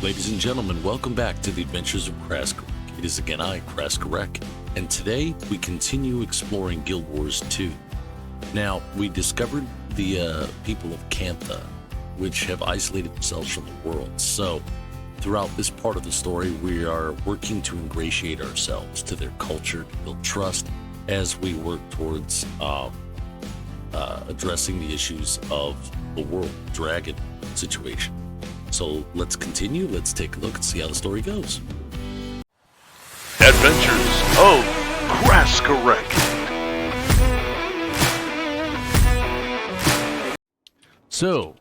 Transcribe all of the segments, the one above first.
Ladies and gentlemen, welcome back to the Adventures of Krask. It is again I, Kraskarek, and today we continue exploring Guild Wars 2. Now, we discovered the people of Cantha, which have isolated themselves from the world. So, throughout this part of the story, we are working to ingratiate ourselves to their culture, to build trust, as we work towards addressing the issues of the world, dragon situation. So let's continue, let's take a look and see how the story goes. Adventures of Kraskarek. So,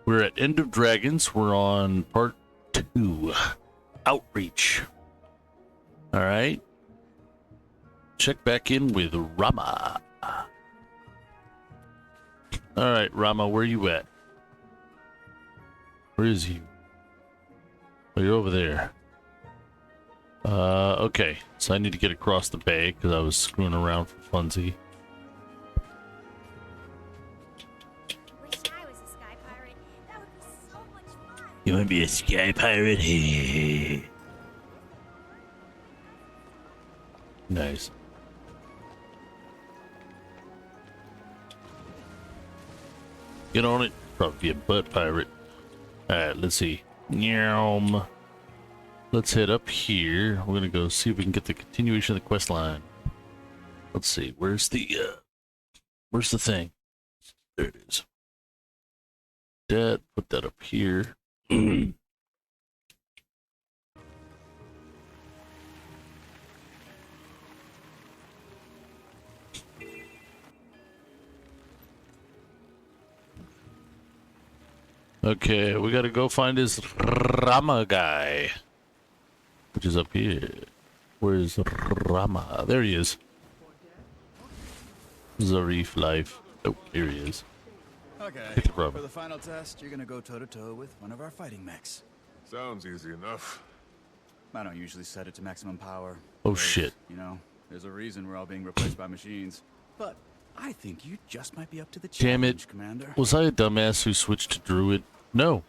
we're at End of Dragons. We're on part 2, Outreach. All right. Check back in with Rama. All right, Rama, where you at? Where is he? Oh, you're over there. Okay. So I need to get across the bay because I was screwing around for funsies. Wish I was a sky pirate. That would be so much fun. You want to be a sky pirate? Nice. Get on it. Probably be a butt pirate. Alright, let's see. Nyam. Let's head up here. We're gonna go see if we can get the continuation of the quest line. Let's see. Where's the thing? There it is. Put that up here. Okay, we gotta go find this Rama guy, which is up here. Where's Rama? There he is. Zarif life. Oh, here he is. Okay, Hit the rubber. for the final test, you're gonna go toe-to-toe with one of our fighting mechs. Sounds easy enough. I don't usually set it to maximum power. Oh, because, shit. You know, there's a reason we're all being replaced by machines. But I think you just might be up to the Damn challenge, it. Commander. Was I a dumbass who switched to Druid? No.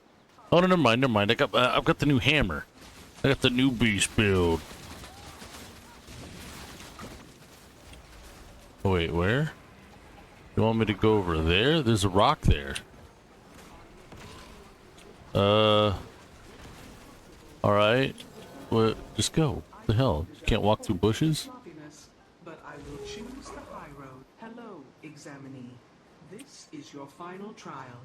Oh, no, never mind. I've got the new hammer. I got the new beast build. Oh, wait, where? You want me to go over there? There's a rock there. Alright. Well, just go. What the hell? You can't walk through bushes? But I will choose the high road. Hello, examinee. This is your final trial.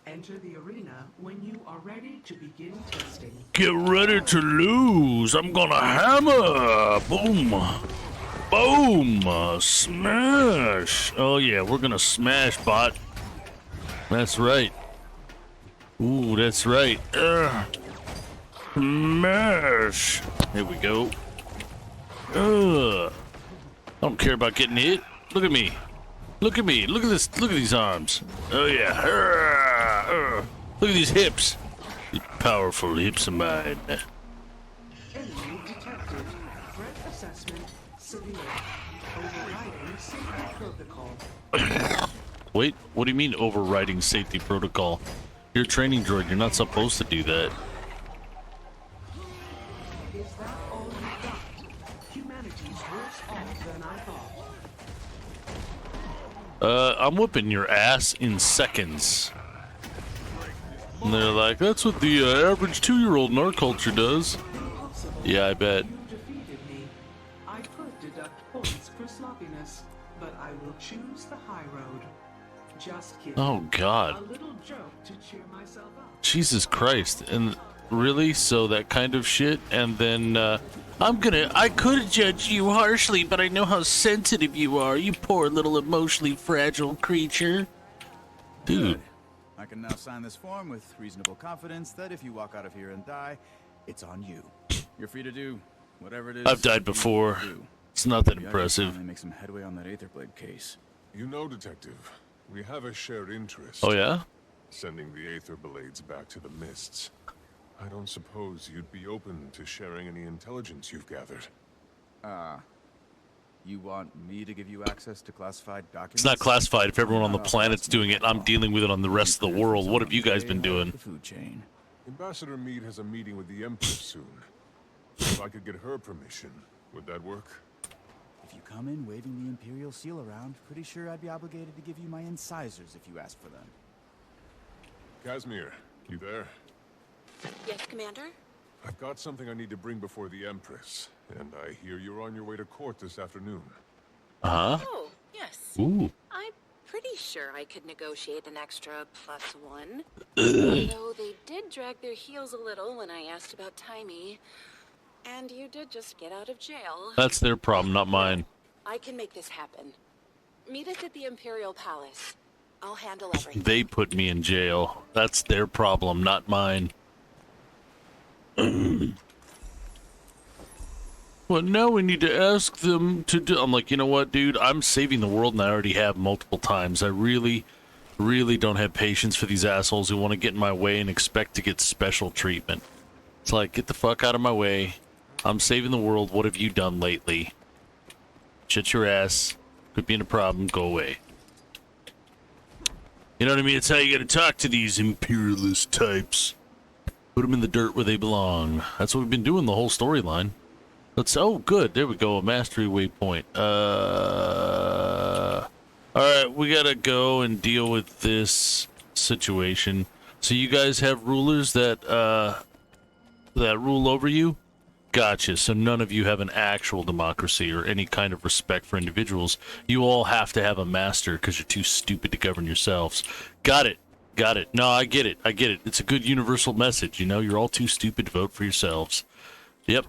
Enter the arena when you are ready to begin testing. Get ready to lose. I'm gonna hammer. Boom. Boom. Smash. Oh, yeah, we're gonna smash, bot. That's right. Ooh, that's right. Smash. Here we go. I don't care about getting hit. Look at me. Look at me. Look at this. Look at these arms. Oh, yeah. Look at these hips. These powerful hips of mine. Enemy detected. Threat assessment severe. Overriding safety protocol. Wait, what do you mean overriding safety protocol? You're a training droid. You're not supposed to do that. Is that all you got? Humanity's worse off than I thought. I'm whipping your ass in seconds. And they're like, that's what the average 2-year-old in our culture does. Impossible. Yeah, I bet. You defeated me. I could deduct points for sloppiness, but I will choose the high road. Just kidding. Oh, A God. little joke to cheer myself up. Jesus Christ. And really? So that kind of shit? And then, I could judge you harshly, but I know how sensitive you are, you poor little emotionally fragile creature. Dude. Good. I can now sign this form with reasonable confidence that if you walk out of here and die, it's on you. You're free to do whatever it is. I've died you before. want to do. It's not that Maybe I can impressive. finally make some headway on that Aetherblade case. You know, Detective, we have a shared interest. Oh, yeah? Sending the Aether Blades back to the Mists. I don't suppose you'd be open to sharing any intelligence you've gathered. You want me to give you access to classified documents? It's not classified if everyone on the planet's doing it. I'm dealing with it on the rest of the world. What have you guys been doing? The food chain. Ambassador Meade has a meeting with the Empress soon. If I could get her permission, would that work? If you come in waving the Imperial seal around, pretty sure I'd be obligated to give you my incisors if you ask for them. Casimir, you there? Yes, Commander? I've got something I need to bring before the Empress, and I hear you're on your way to court this afternoon. Uh-huh. Oh, yes. Ooh. I'm pretty sure I could negotiate an extra +1. Though they did drag their heels a little when I asked about Timey. And you did just get out of jail. That's their problem, not mine. I can make this happen. Meet us at the Imperial Palace. I'll handle everything. They put me in jail. That's their problem, not mine. Well, now we need to ask them to do... I'm like, you know what, dude? I'm saving the world, and I already have multiple times. I really don't have patience for these assholes who want to get in my way and expect to get special treatment. It's like, get the fuck out of my way. I'm saving the world. What have you done lately? Shut your ass. Quit being a problem. Go away. You know what I mean? It's how you gotta talk to these imperialist types. Put them in the dirt where they belong. That's what we've been doing the whole storyline. Oh, good. There we go. A mastery waypoint. Alright, we gotta go and deal with this situation. So you guys have rulers that rule over you? Gotcha. So none of you have an actual democracy or any kind of respect for individuals. You all have to have a master because you're too stupid to govern yourselves. Got it. Got it. No, I get it. I get it. It's a good universal message, you know? You're all too stupid to vote for yourselves. Yep.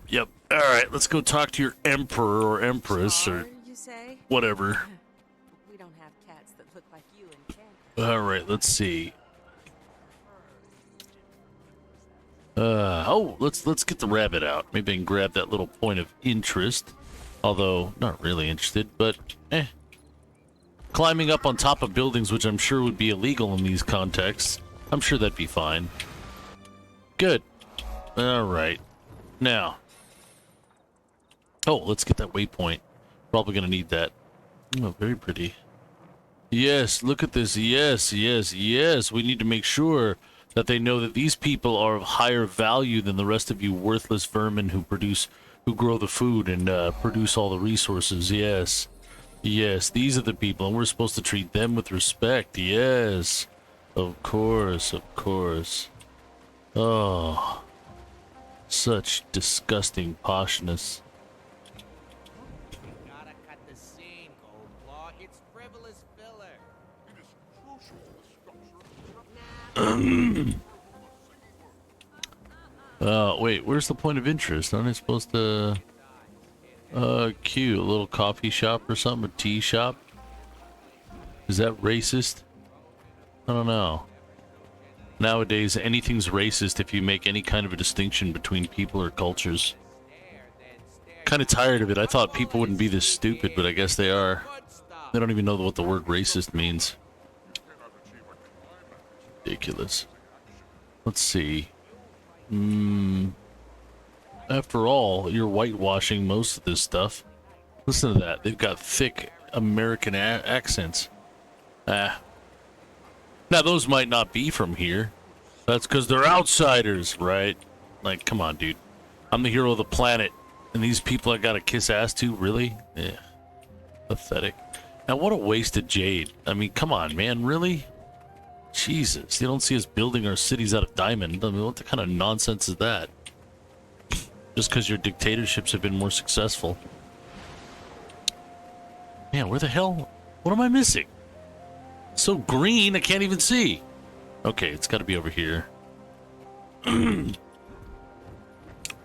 All right, let's go talk to your emperor or empress or you say? whatever. We don't have cats that look like you in Canthans. All right, let's see. Let's get the rabbit out. Maybe I can grab that little point of interest. Although, not really interested, but climbing up on top of buildings, which I'm sure would be illegal in these contexts. I'm sure that'd be fine. Good. All right. Now. Oh, let's get that waypoint. Probably gonna need that. Oh, very pretty. Yes, look at this. Yes. We need to make sure that they know that these people are of higher value than the rest of you worthless vermin who grow the food and produce all the resources. Yes, these are the people, and we're supposed to treat them with respect. Yes, of course. Oh, such disgusting poshness. Gotta cut the scene, Goldclaw. It's frivolous filler. Wait, where's the point of interest? Aren't I supposed to... cute. A little coffee shop or something? A tea shop? Is that racist? I don't know. Nowadays, anything's racist if you make any kind of a distinction between people or cultures. Kind of tired of it. I thought people wouldn't be this stupid, but I guess they are. They don't even know what the word racist means. Ridiculous. Let's see. After all, you're whitewashing most of this stuff. Listen to that. They've got thick American accents. Now, those might not be from here. That's because they're outsiders, right? Like, come on, dude. I'm the hero of the planet. And these people I gotta kiss ass to? Really? Yeah. Pathetic. Now, what a waste of jade. I mean, come on, man. Really? Jesus. You don't see us building our cities out of diamond. I mean, what the kind of nonsense is that? Just because your dictatorships have been more successful. Man, where the hell? What am I missing? So green, I can't even see. Okay, it's got to be over here. Let's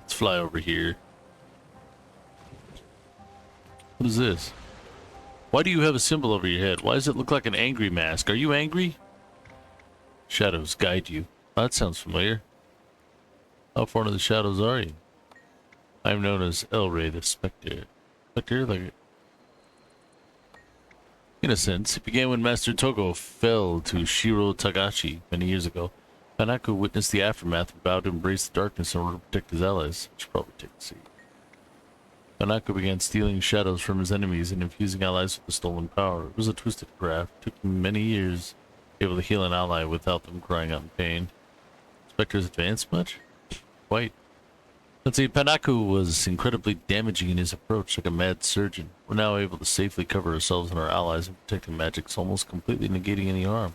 fly over here. What is this? Why do you have a symbol over your head? Why does it look like an angry mask? Are you angry? Shadows guide you. Oh, that sounds familiar. How far into the shadows are you? I am known as Elray the Spectre. Spectre? Like... In a sense, it began when Master Togo fell to Shiro Tagashi many years ago. Hanaku witnessed the aftermath and vowed to embrace the darkness in order to protect his allies. I should probably take a seat. Panaku began stealing shadows from his enemies and infusing allies with the stolen power. It was a twisted craft. It took him many years able to heal an ally without them crying out in pain. Spectres advanced much? Quite. Let's see, Panaku was incredibly damaging in his approach, like a mad surgeon. We're now able to safely cover ourselves and our allies and protecting magics, almost completely negating any harm.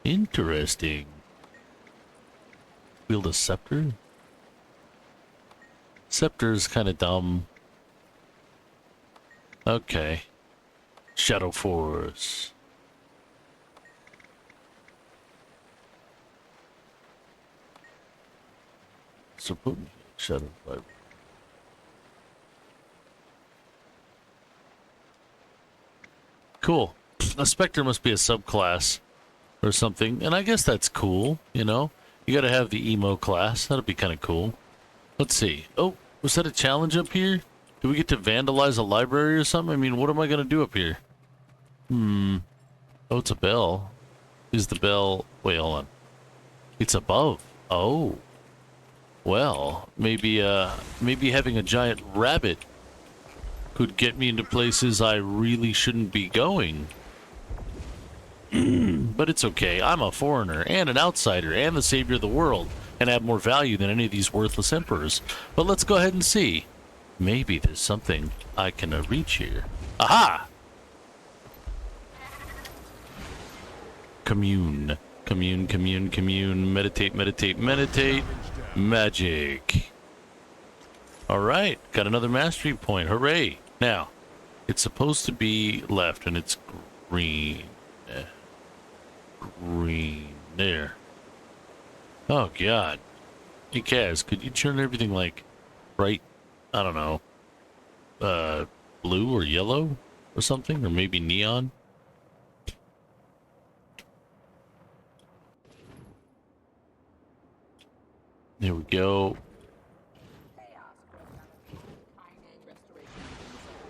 Interesting. Wield a scepter? Scepter is kind of dumb. Okay. Shadow Force. So potent. Shadow Fiber. Cool. A Spectre must be a subclass or something, and I guess that's cool, you know? You gotta have the emo class. That'll be kind of cool. Let's see. Oh, was that a challenge up here? Do we get to vandalize a library or something? I mean, what am I gonna do up here? Oh, it's a bell. Is the bell... Wait, hold on. It's above. Oh. Well, maybe having a giant rabbit could get me into places I really shouldn't be going. But it's okay. I'm a foreigner and an outsider and the savior of the world and have more value than any of these worthless emperors. But let's go ahead and see. Maybe there's something I can reach here. Aha! Commune. Commune, commune, commune. Meditate, meditate, meditate. Magic. Alright, got another mastery point. Hooray! Now, it's supposed to be left, and it's green. Green. There. Oh, God. Hey, Kaz, could you turn everything, like, bright, I don't know, blue or yellow or something? Or maybe neon? There we go.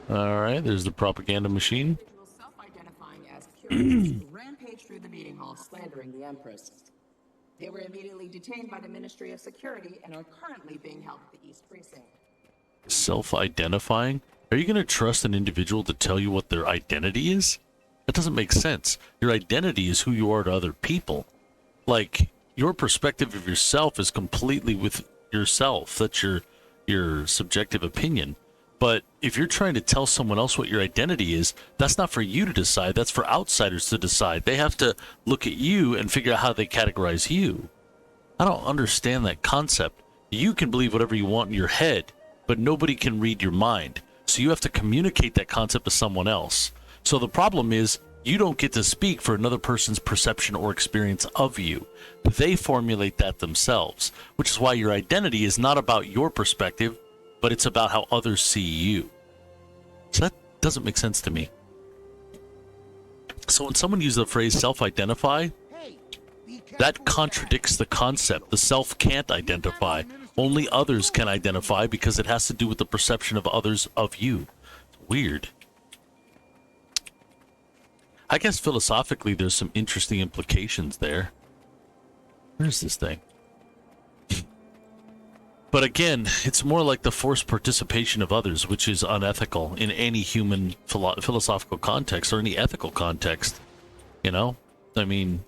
Alright, there's the propaganda machine. Self-identifying as curious rampage through the meeting hall slandering the Empress. They were immediately detained by the Ministry of Security and are currently being held at the East Precinct. Self-identifying? Are you going to trust an individual to tell you what their identity is? That doesn't make sense. Your identity is who you are to other people. Like, your perspective of yourself is completely with yourself. That's your subjective opinion. But if you're trying to tell someone else what your identity is, that's not for you to decide. That's for outsiders to decide. They have to look at you and figure out how they categorize you. I don't understand that concept. You can believe whatever you want in your head, but nobody can read your mind. So you have to communicate that concept to someone else. So the problem is, you don't get to speak for another person's perception or experience of you. They formulate that themselves, which is why your identity is not about your perspective, but it's about how others see you. So that doesn't make sense to me. So when someone uses the phrase self-identify, that contradicts the concept. The self can't identify. Only others can identify because it has to do with the perception of others of you. It's weird. I guess philosophically there's some interesting implications there. Where's this thing? But again, it's more like the forced participation of others, which is unethical in any human philosophical context or any ethical context. You know? I mean,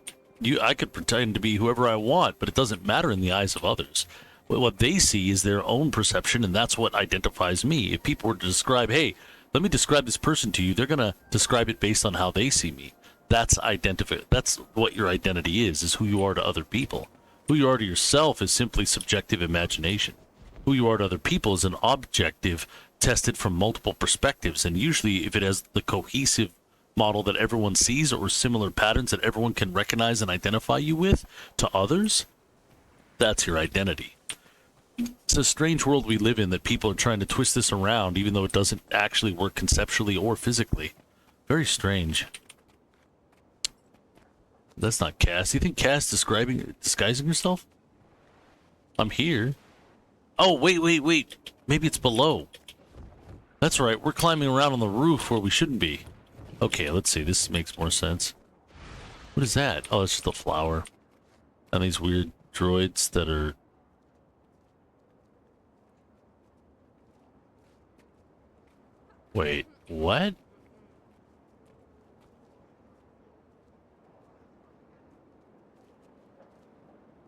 I could pretend to be whoever I want, but it doesn't matter in the eyes of others. What they see is their own perception, and that's what identifies me. If people were to describe, hey, let me describe this person to you, they're going to describe it based on how they see me. That's what your identity is who you are to other people. Who you are to yourself is simply subjective imagination. Who you are to other people is an objective tested from multiple perspectives, and usually if it has the cohesive model that everyone sees or similar patterns that everyone can recognize and identify you with to others, that's your identity. It's a strange world we live in that people are trying to twist this around even though it doesn't actually work conceptually or physically. Very strange. That's not Cass. You think Cass disguising herself? I'm here. Oh, wait. Maybe it's below. That's right. We're climbing around on the roof where we shouldn't be. Okay, let's see. This makes more sense. What is that? Oh, it's just a flower. And these weird droids that are... Wait, what?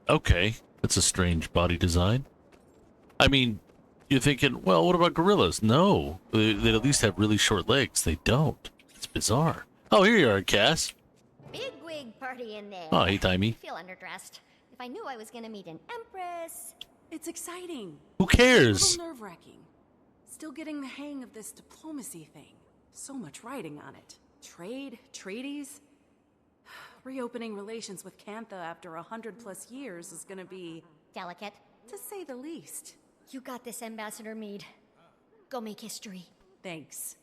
Okay, that's a strange body design. I mean, you're thinking, well, what about gorillas? No, they'd at least have really short legs. They don't. It's bizarre. Oh, here you are, Cass. Big wig party in there. Oh, hey, Timey. I feel underdressed. If I knew I was gonna meet an empress. It's exciting. Who cares? A little nerve-wracking. Still getting the hang of this diplomacy thing. So much writing on it. Trade, treaties. Reopening relations with Cantha after 100+ years is gonna be... delicate. To say the least. You got this, Ambassador Meade. Go make history. Thanks.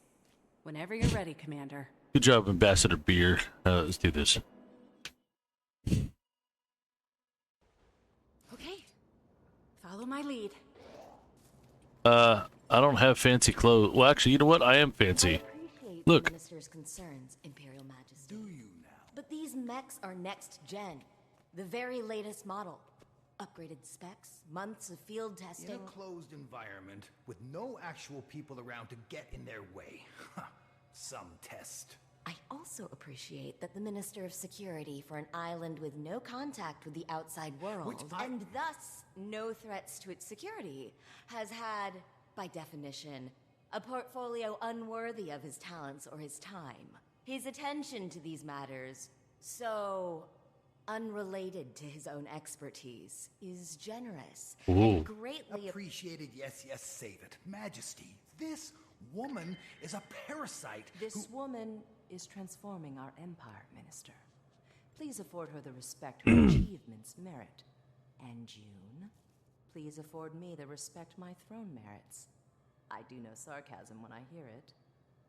Whenever you're ready, Commander. Good job, Ambassador Beer. Let's do this. Okay. Follow my lead. I don't have fancy clothes. Well, actually, you know what? I am fancy. Look. The Minister's concerns, Imperial Majesty. Do you now? But these mechs are next gen. The very latest model. Upgraded specs, months of field testing. In a closed environment, with no actual people around to get in their way. Some test. I also appreciate that the Minister of Security for an island with no contact with the outside world, and thus no threats to its security, has had, by definition, a portfolio unworthy of his talents or his time. His attention to these matters, so unrelated to his own expertise, is generous. Ooh. And greatly appreciated. Yes, save it. Majesty, this woman is a parasite. This woman is transforming our empire, Minister. Please afford her the respect her achievements merit. And June, please afford me the respect my throne merits. I do know sarcasm when I hear it.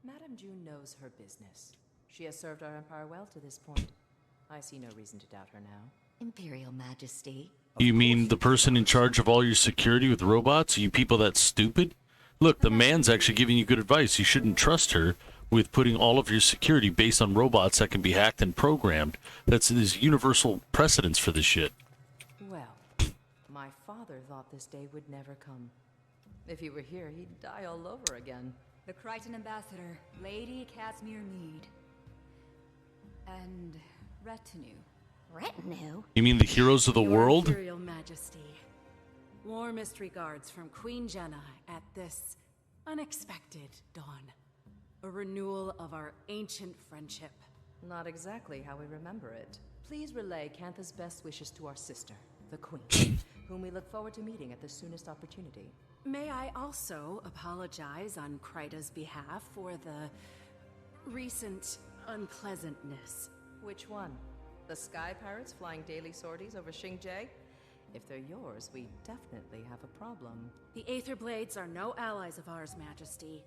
Madame June knows her business. She has served our empire well to this point. I see no reason to doubt her now. Imperial Majesty. You mean the person in charge of all your security with robots? Are you people that stupid? Look, the man's actually giving you good advice. You shouldn't trust her with putting all of your security based on robots that can be hacked and programmed. There's universal precedence for this shit. Well, my father thought this day would never come. If he were here, he'd die all over again. The Crichton Ambassador, Lady Casimir Meade. And retinue. Retinue? You mean the heroes of the Your world? Imperial Majesty. Warmest regards from Queen Jenna at this unexpected dawn. A renewal of our ancient friendship. Not exactly how we remember it. Please relay Cantha's best wishes to our sister, the Queen, whom we look forward to meeting at the soonest opportunity. May I also apologize on Kryta's behalf for the recent unpleasantness. Which one? The Sky Pirates flying daily sorties over Xingje? If they're yours, we definitely have a problem. The Aether Blades are no allies of ours, Majesty.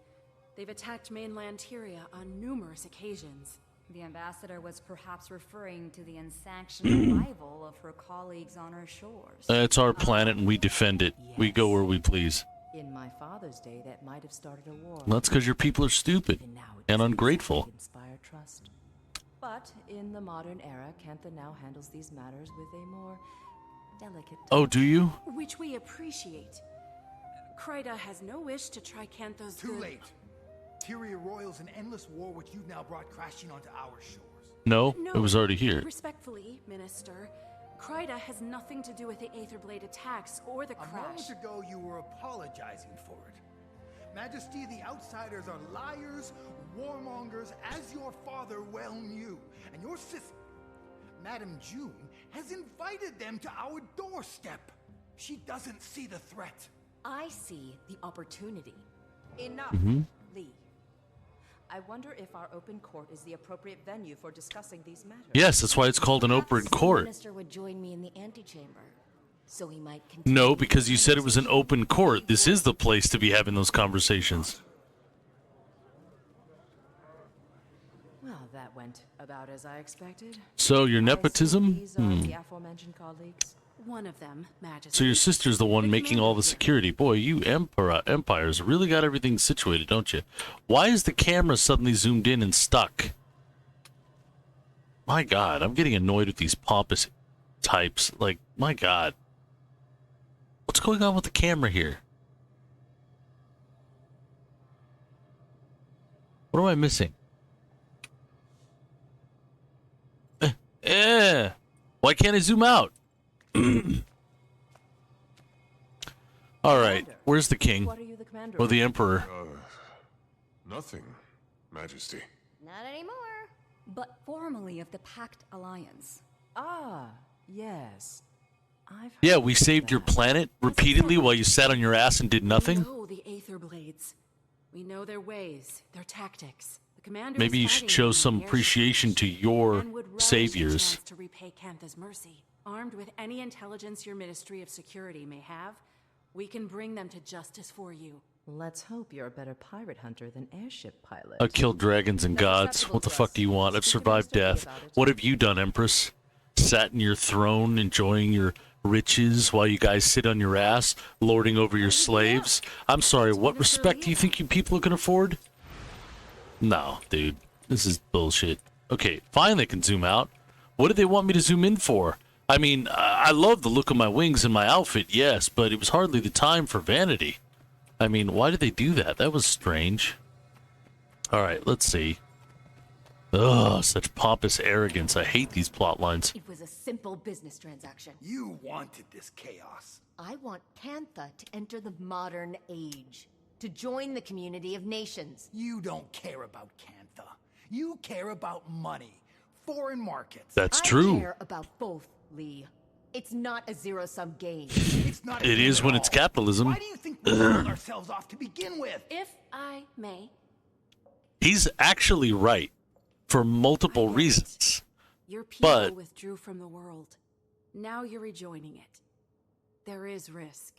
They've attacked mainland Tyria on numerous occasions. The ambassador was perhaps referring to the unsanctioned arrival of her colleagues on our shores. It's our planet and we defend it. Yes. We go where we please. In my father's day, that might have started a war. Well, that's because your people are stupid Even now, it and doesn't ungrateful. exactly inspire trust. But in the modern era, Cantha now handles these matters with a more delicate touch. Oh, do you? Which we appreciate. Kryta has no wish to try Cantha's Too late. Tyria roils an endless war which you've now brought crashing onto our shores. No, No, it was already here. Respectfully, Minister, Kryta has nothing to do with the Aether Blade attacks or the A crash. moment ago, you were apologizing for it. Majesty, the outsiders are liars, warmongers, as your father well knew. And your sister, Madame June, has invited them to our doorstep. She doesn't see the threat. I see the opportunity. Enough, Lee. I wonder if our open court is the appropriate venue for discussing these matters. Yes, that's why it's called an open Perhaps court. The minister would join me in the antechamber, so he might continue. No, because you said it was an open court. This is the place to be having those conversations. Well, that went about as I expected. So your I assume nepotism? These are the aforementioned colleagues. One of them, Majesty. So your sister's the one making all the security. Boy, you empires really got everything situated, don't you? Why is the camera suddenly zoomed in and stuck? My God, I'm getting annoyed with these pompous types. Like, my God. What's going on with the camera here? What am I missing? Why can't I zoom out? All right, where's the king? What are you the commander Or of? the emperor? Nothing, Majesty. Not anymore. But formerly of the Pact Alliance. Ah, yes. Yeah, we saved your planet repeatedly while you sat on your ass and did nothing. We know the Aether Blades. We know their ways, their tactics. The commander Maybe you should show some appreciation to your saviors. To repay Cantha's mercy. Armed with any intelligence your Ministry of Security may have, we can bring them to justice for you. Let's hope you're a better pirate hunter than airship pilot. I've killed dragons and gods. What the fuck do you want? I've survived death. What have you done, Empress? Sat in your throne, enjoying your riches while you guys sit on your ass, lording over your slaves? I'm sorry, what respect do you think you people can afford? No, dude. This is bullshit. Okay, fine, they can zoom out. What do they want me to zoom in for? I mean, I love the look of my wings and my outfit, yes, but it was hardly the time for vanity. I mean, why did they do that? That was strange. Alright, let's see. Ugh, such pompous arrogance. I hate these plot lines. It was a simple business transaction. You wanted this chaos. I want Cantha to enter the modern age, to join the community of nations. You don't care about Cantha. You care about money, foreign markets. That's true. I care about both, Lee. It's not a zero-sum game. It's not. It is when it's capitalism. Why do you think we sold ourselves off to begin with? If I may. He's actually right for multiple reasons. Your people But withdrew from the world. Now you're rejoining it. There is risk.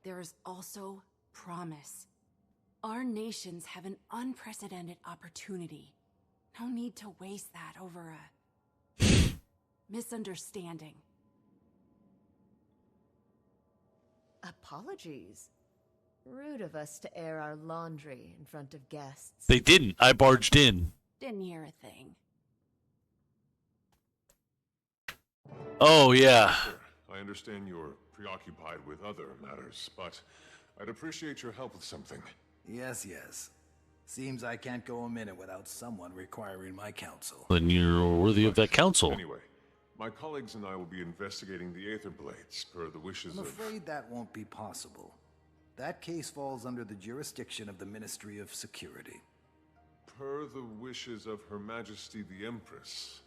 There is also promise. Our nations have an unprecedented opportunity. No need to waste that over a misunderstanding. Apologies. Rude of us to air our laundry in front of guests. they didn't. I barged in. Didn't hear a thing. Oh, yeah. I understand you're preoccupied with other matters, but I'd appreciate your help with something. Yes, yes. Seems I can't go a minute without someone requiring my counsel. Then you're worthy of that counsel. Anyway, my colleagues and I will be investigating the Aether Blades per the wishes I'm of... afraid that won't be possible. That case falls under the jurisdiction of the Ministry of Security. Per the wishes of Her Majesty the Empress.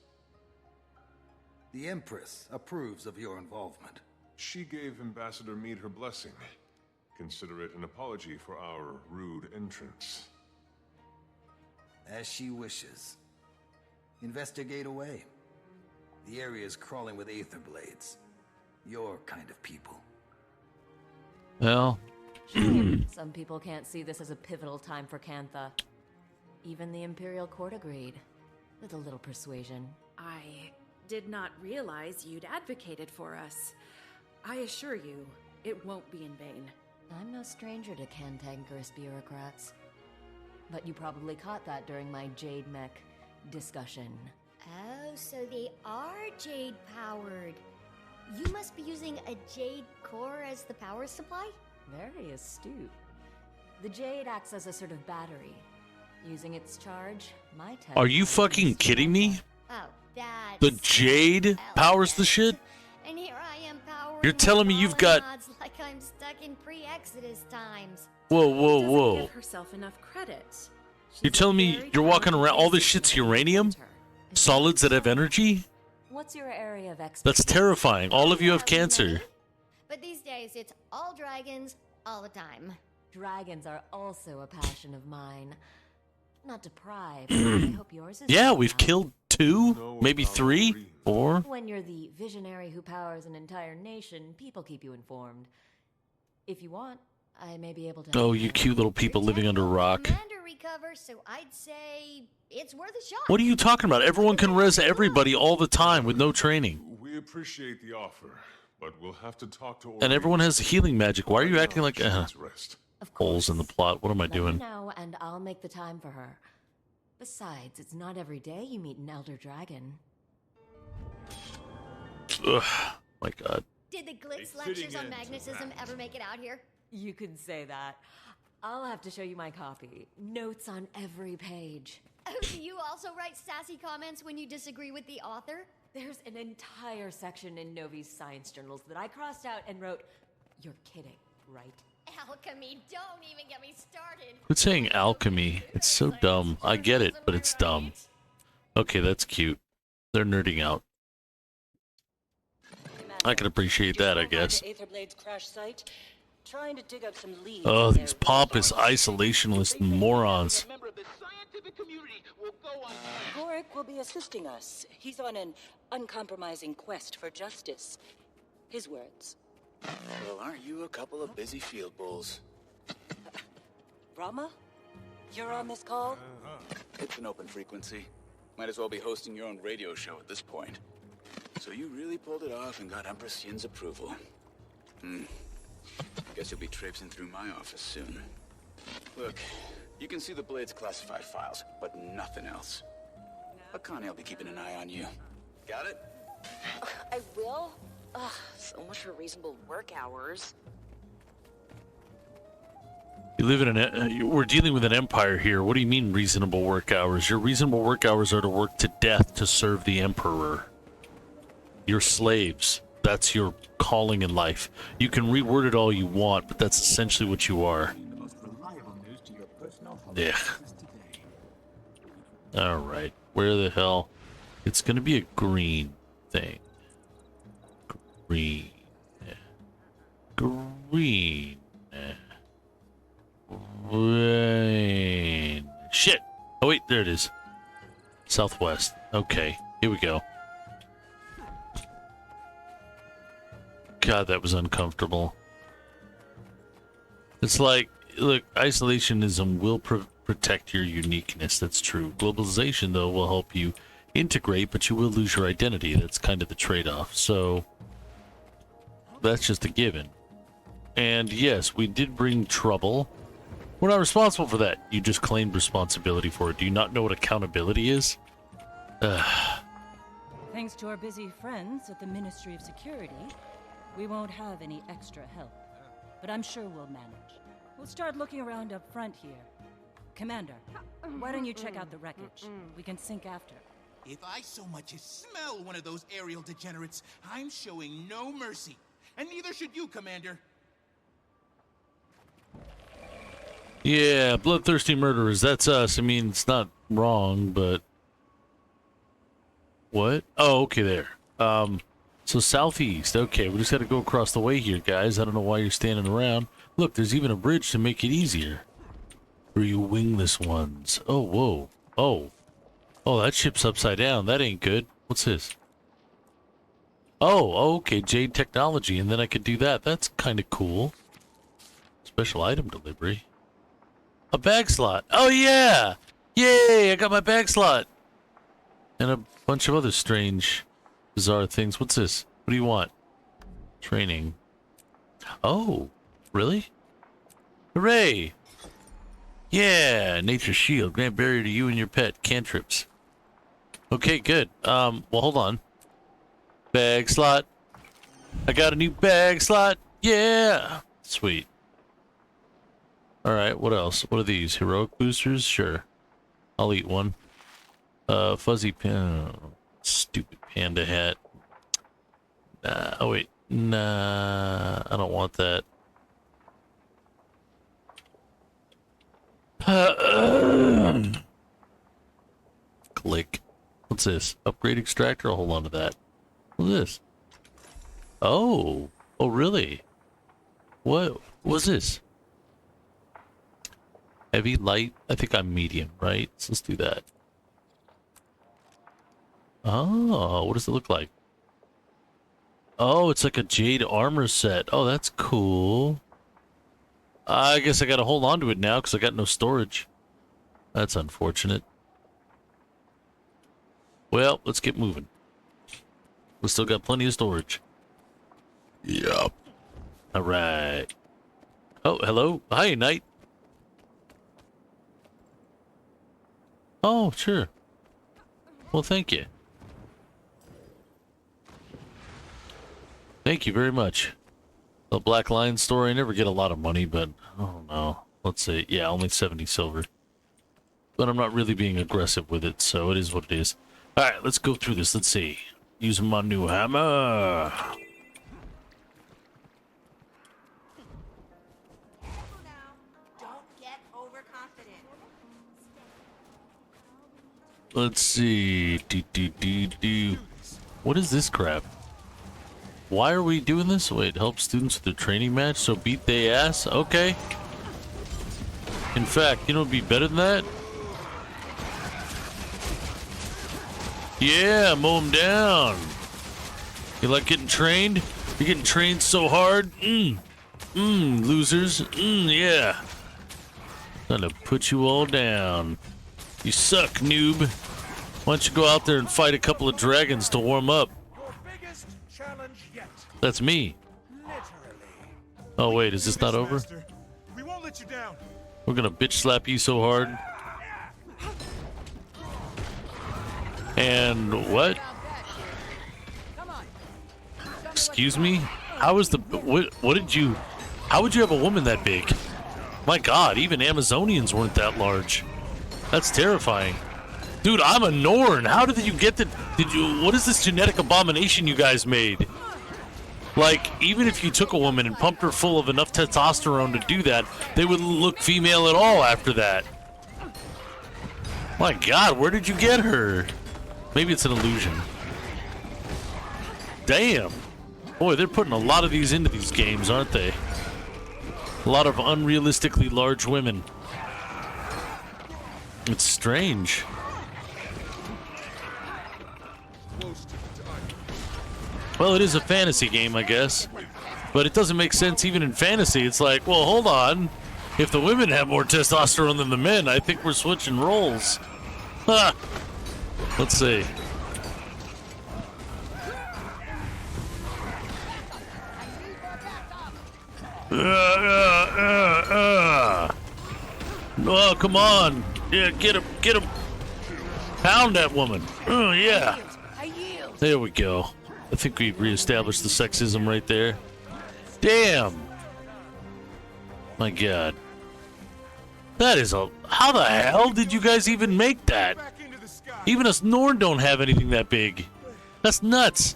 The Empress approves of your involvement. She gave Ambassador Meade her blessing. Consider it an apology for our rude entrance. As she wishes. Investigate away. The area is crawling with Aether Blades. Your kind of people. Well, Some people can't see this as a pivotal time for Cantha. Even the Imperial Court agreed, with a little persuasion. I did not realize you'd advocated for us. I assure you, it won't be in vain. I'm no stranger to cantankerous bureaucrats. But you probably caught that during my Jade Mech discussion. Oh, so they are jade-powered. You must be using a jade core as the power supply? Very astute. The Jade acts as a sort of battery. Using its charge, my tech... are you fucking kidding me? Oh, that's... The Jade powers the shit? And here I am powering You're telling me you've got... mods like I'm stuck in pre-Exodus times. Whoa, whoa, Doesn't whoa. give herself enough credit. You're telling me you're walking around... all this shit's uranium? Solids that have energy? What's your area of expertise? That's terrifying. All of you have cancer. But these days, it's all dragons, all the time. Dragons are also a passion of mine. Not to pry, but I hope yours is... Yeah, we've killed 2, maybe 3, 4. When you're the visionary who powers an entire nation, people keep you informed. If you want, I may be able to... Oh, you cute little people living under a rock. Commander recover, so I'd say it's worth a shot. What are you talking about? Everyone can res everybody all the time with no training. We appreciate the offer, but we'll have to talk to... And everyone has healing magic. Why are you acting like... Rest. holes in the plot. What am I Let me doing? know, and I'll make the time for her. Besides, it's not every day you meet an elder dragon. Ugh, my God. Did the Glitz lectures on magnetism ever make it out here? You could say that. I'll have to show you my copy. Notes on every page. Oh, do you also write sassy comments when you disagree with the author? There's an entire section in Novi's science journals that I crossed out and wrote, "You're kidding, right?" Alchemy, don't even get me started. Quit saying alchemy. It's so dumb. I get it, but it's dumb. Okay, that's cute. They're nerding out. I can appreciate that, I guess. Aetherblade's crash site, trying to dig up some leads. Oh, these pompous isolationist morons. Gorik will be assisting us. He's on an uncompromising quest for justice. His words. Well, aren't you a couple of busy field bulls? Rama? You're on this call? It's an open frequency. Might as well be hosting your own radio show at this point. So you really pulled it off and got Empress Yin's approval. Guess you'll be traipsing through my office soon. Look, you can see the Blade's classified files, but nothing else. But Connie'll be keeping an eye on you. Got it? I will? Ugh, so much for reasonable work hours. You live in we're dealing with an empire here. What do you mean reasonable work hours? Your reasonable work hours are to work to death to serve the emperor. You're slaves. That's your calling in life. You can reword it all you want, but that's essentially what you are. Yeah. Alright. Where the hell? It's gonna be a green thing. Green. Green. Green. Shit! Oh wait, there it is. Southwest. Okay, here we go. God, that was uncomfortable. It's like, look, isolationism will protect your uniqueness. That's true. Globalization, though, will help you integrate, but you will lose your identity. That's kind of the trade-off. So, that's just a given. And yes, we did bring trouble. We're not responsible for that. You just claimed responsibility for it. Do you not know what accountability is? Thanks to our busy friends at the Ministry of Security, we won't have any extra help. But I'm sure we'll manage. We'll start looking around up front here. Commander, why don't you check out the wreckage? We can sync after. If I so much as smell one of those aerial degenerates, I'm showing no mercy. And neither should you, Commander. Yeah, bloodthirsty murderers, that's us. I mean, it's not wrong, but... What? Oh, okay, there. So southeast. Okay, we just gotta go across the way here, guys. I don't know why you're standing around. Look, there's even a bridge to make it easier. For you wingless ones. Oh, whoa. Oh. Oh, that ship's upside down. That ain't good. What's this? Oh, okay, Jade technology, and then I could do that. That's kind of cool. Special item delivery. A bag slot. Oh, yeah! Yay! I got my bag slot! And a bunch of other strange, bizarre things. What's this? What do you want? Training. Oh, really? Hooray! Yeah! Nature's Shield. Grant barrier to you and your pet. Cantrips. Okay, good. Well, hold on. Bag slot. I got a new bag slot. Yeah! Sweet. Alright, what else? What are these? Heroic boosters? Sure. I'll eat one. Fuzzy panda. Stupid panda hat. Nah, oh wait. Nah, I don't want that. Click. What's this? Upgrade extractor? I'll hold on to that. What's this? Oh. Oh, really? What was this? Heavy, light? I think I'm medium, right? So let's do that. Oh, what does it look like? Oh, it's like a jade armor set. Oh, that's cool. I guess I gotta hold on to it now because I got no storage. That's unfortunate. Well, let's get moving. We still got plenty of storage. Yup. Alright. Oh, hello. Hi, Knight. Oh, sure. Well, thank you. Thank you very much. The Black Lion store, I never get a lot of money, but I don't know. Let's see. Yeah, only 70 silver. But I'm not really being aggressive with it, so it is what it is. Alright, let's go through this. Let's see. Using my new hammer. Let's see. What is this crap? Why are we doing this? Wait, help students with their training match, so beat they ass? Okay. In fact, you know what'd be better than that? Yeah, mow them down. You like getting trained? You're getting trained so hard? Losers. Yeah. Gonna put you all down. You suck, noob. Why don't you go out there and fight a couple of dragons to warm up? Your biggest challenge yet. That's me. Literally. Oh wait, is this not over? Master. We won't let you down. We're gonna bitch slap you so hard. And what? Excuse me? How is the what did you how would you have a woman that big? My god, even Amazonians weren't that large. That's terrifying. Dude, I'm a Norn. How did you get what is this genetic abomination you guys made? Like, even if you took a woman and pumped her full of enough testosterone to do that, they wouldn't look female at all after that. My god, where did you get her? Maybe it's an illusion. Damn. Boy, they're putting a lot of these into these games, aren't they? A lot of unrealistically large women. It's strange. Well, it is a fantasy game, I guess. But it doesn't make sense even in fantasy. It's like, well, hold on. If the women have more testosterone than the men, I think we're switching roles. Ha! Let's see. Oh, come on. Yeah, get him. Pound that woman. Oh, yeah. There we go. I think we've reestablished the sexism right there. Damn. My god. That is a... How the hell did you guys even make that? Even us Norn don't have anything that big. That's nuts.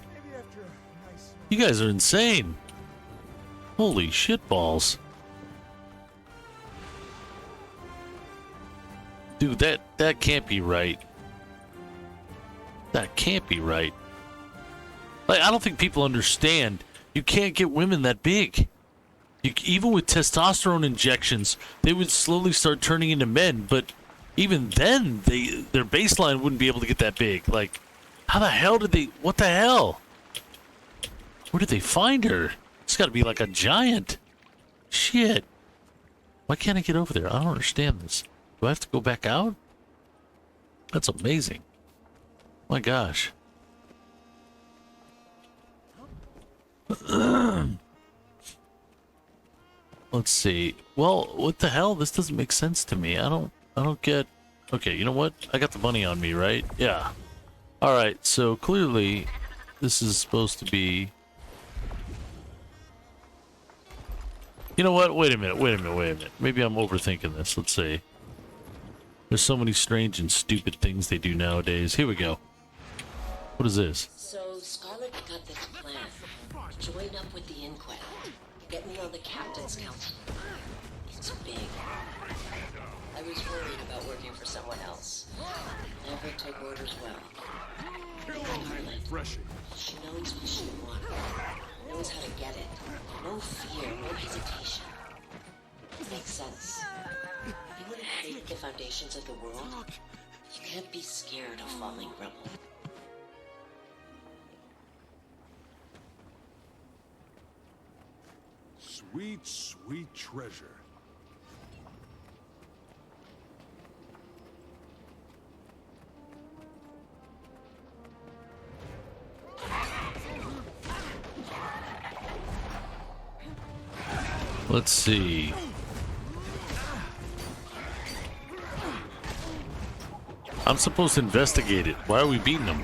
You guys are insane. Holy shitballs. Dude, that can't be right. That can't be right. Like, I don't think people understand. You can't get women that big. Even with testosterone injections, they would slowly start turning into men, but even then, their baseline wouldn't be able to get that big. Like, how the hell did they... What the hell? Where did they find her? It's got to be like a giant. Shit. Why can't I get over there? I don't understand this. Do I have to go back out? That's amazing. My gosh. Let's see. Well, what the hell? This doesn't make sense to me. I don't get... Okay, you know what? I got the money on me, right? Yeah. Alright, so clearly this is supposed to be... You know what? Wait a minute. Maybe I'm overthinking this. Let's see. There's so many strange and stupid things they do nowadays. Here we go. What is this? So Scarlet got this plan. Join up with the Inquest. Get me on the Captain's Council. It's big. I was worried about working for someone else. Never took orders well. Scarlet. She knows what she wants. Knows how to get it. No fear, no hesitation. It makes sense. You want to break the foundations of the world? You can't be scared of falling rubble. Sweet, sweet treasure. Let's see. I'm supposed to investigate it. Why are we beating them?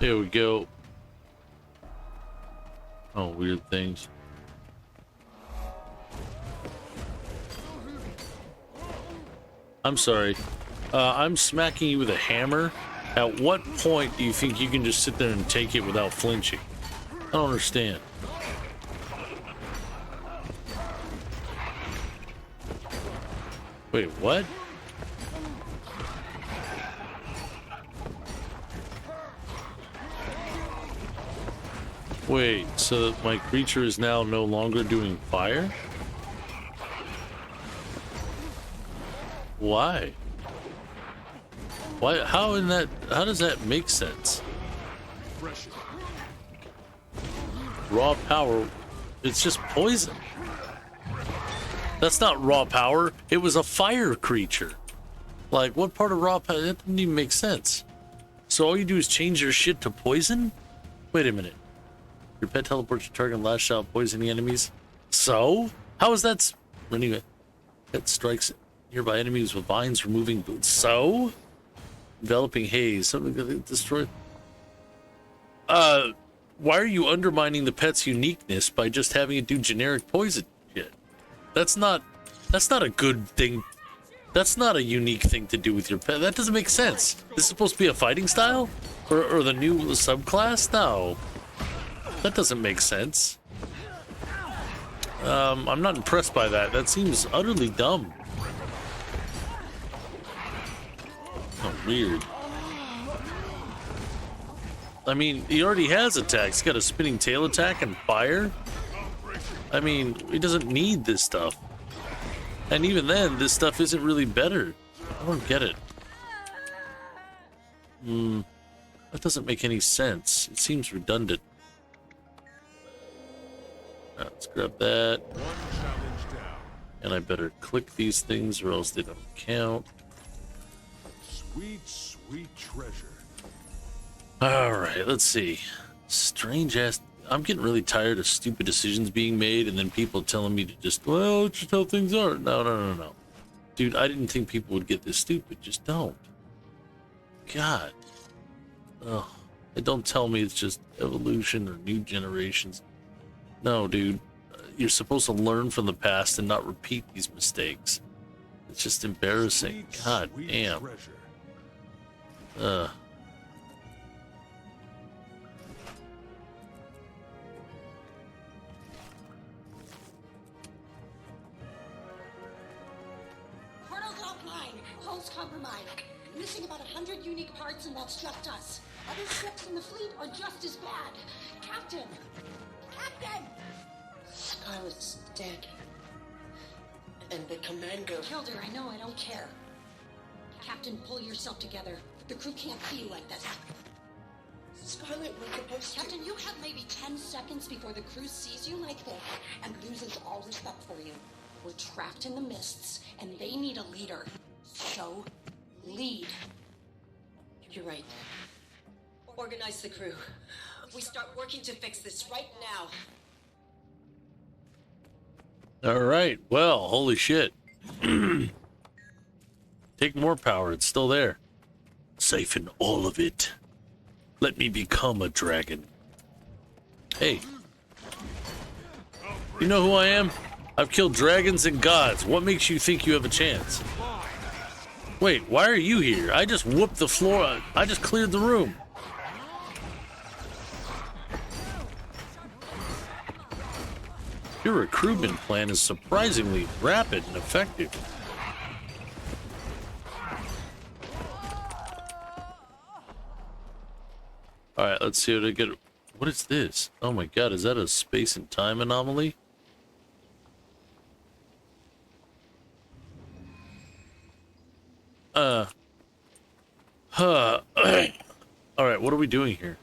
Here we go. Oh, weird things. I'm sorry. I'm smacking you with a hammer. At what point do you think you can just sit there and take it without flinching? I don't understand. Wait, what? Wait, so my creature is now no longer doing fire? Why? Why? How does that make sense? Raw power, it's just poison. That's not raw power. It was a fire creature. Like, what part of raw power? That didn't even make sense. So all you do is change your shit to poison? Wait a minute. Your pet teleports your target and lash out, poisoning enemies. So? How is that? Anyway, pet strikes nearby enemies with vines, removing boots. So? Enveloping haze. Something that destroy. Why are you undermining the pet's uniqueness by just having it do generic poison shit? That's not a good thing. That's not a unique thing to do with your pet. That doesn't make sense. This is supposed to be a fighting style? Or the new subclass? No. That doesn't make sense. I'm not impressed by that. That seems utterly dumb. Oh, weird. I mean, he already has attacks. He's got a spinning tail attack and fire. I mean, he doesn't need this stuff. And even then, this stuff isn't really better. I don't get it. That doesn't make any sense. It seems redundant. Right, let's grab that. And I better click these things or else they don't count. Sweet, sweet treasure. Alright, let's see. Strange ass. I'm getting really tired of stupid decisions being made and then people telling me to just, well, it's just how things are. No. Dude, I didn't think people would get this stupid. Just don't. God. Ugh. And don't tell me it's just evolution or new generations. No, dude. You're supposed to learn from the past and not repeat these mistakes. It's just embarrassing. God damn. Portal's offline. Hull's compromised. Missing about 100 unique parts, and that's just us. Other ships in the fleet are just as bad. Captain! Captain! Scarlet's dead. And the commander... Killed her, I know, I don't care. Captain, pull yourself together. The crew can't see you like this. Scarlet was supposed to... Captain, you have maybe 10 seconds before the crew sees you like this and loses all respect for you. We're trapped in the mists, and they need a leader. So, lead. You're right. Organize the crew. We start working to fix this right now. Alright, well, holy shit. Take more power, it's still there. Siphon all of it. Let me become a dragon. Hey. You know who I am? I've killed dragons and gods. What makes you think you have a chance? Wait, why are you here? I just whooped the floor. I just cleared the room. Your recruitment plan is surprisingly rapid and effective. Alright, let's see what I get. What is this? Oh my god, is that a space and time anomaly? Alright, what are we doing here?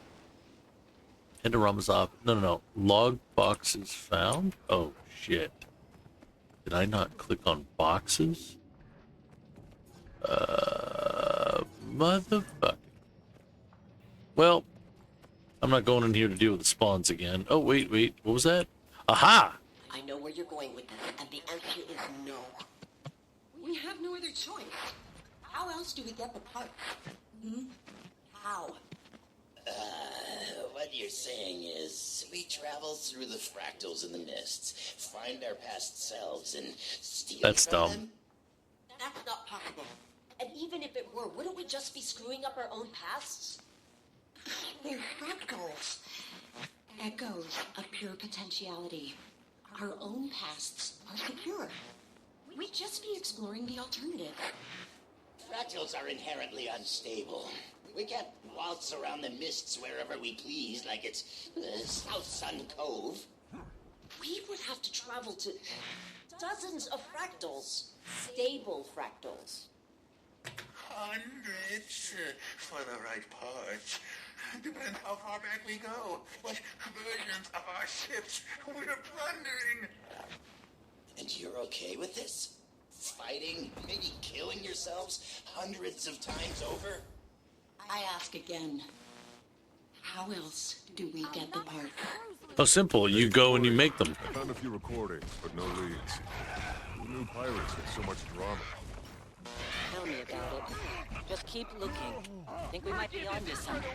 Endorama's off. No. Log boxes found? Oh, shit. Did I not click on boxes? Motherfucker. Well, I'm not going in here to deal with the spawns again. Oh, wait. What was that? Aha! I know where you're going with this, and the answer is no. We have no other choice. How else do we get the part? How? what you're saying is, we travel through the fractals in the mists, find our past selves, and steal That's from dumb. them? That's not possible. And even if it were, wouldn't we just be screwing up our own pasts? They're fractals. Echoes of pure potentiality. Our own pasts are secure. We'd just be exploring the alternative. Fractals are inherently unstable. We can't waltz around the mists wherever we please like it's South Sun Cove. We would have to travel to dozens of fractals. Stable fractals. Hundreds for the right parts. Depends how far back we go. What versions of our ships we're plundering. And you're okay with this? Fighting, maybe killing yourselves hundreds of times over? I ask again. How else do we get the part? Oh, simple. You go and you make them. I found a few recordings, but no leads. Who knew pirates had so much drama? Tell me about it. Just keep looking. Think we might be onto something.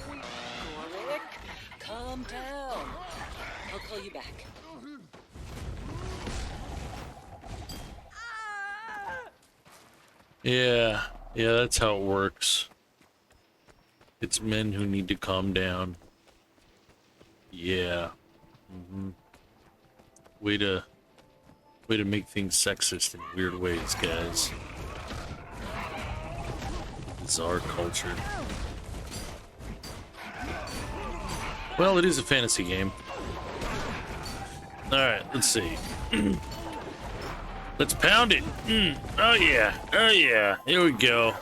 Rick, calm down. I'll call you back. Yeah, that's how it works. It's men who need to calm down. Yeah. Way to make things sexist in weird ways, guys. Bizarre culture. Well, it is a fantasy game. Alright, let's see. Let's pound it. Oh yeah, here we go.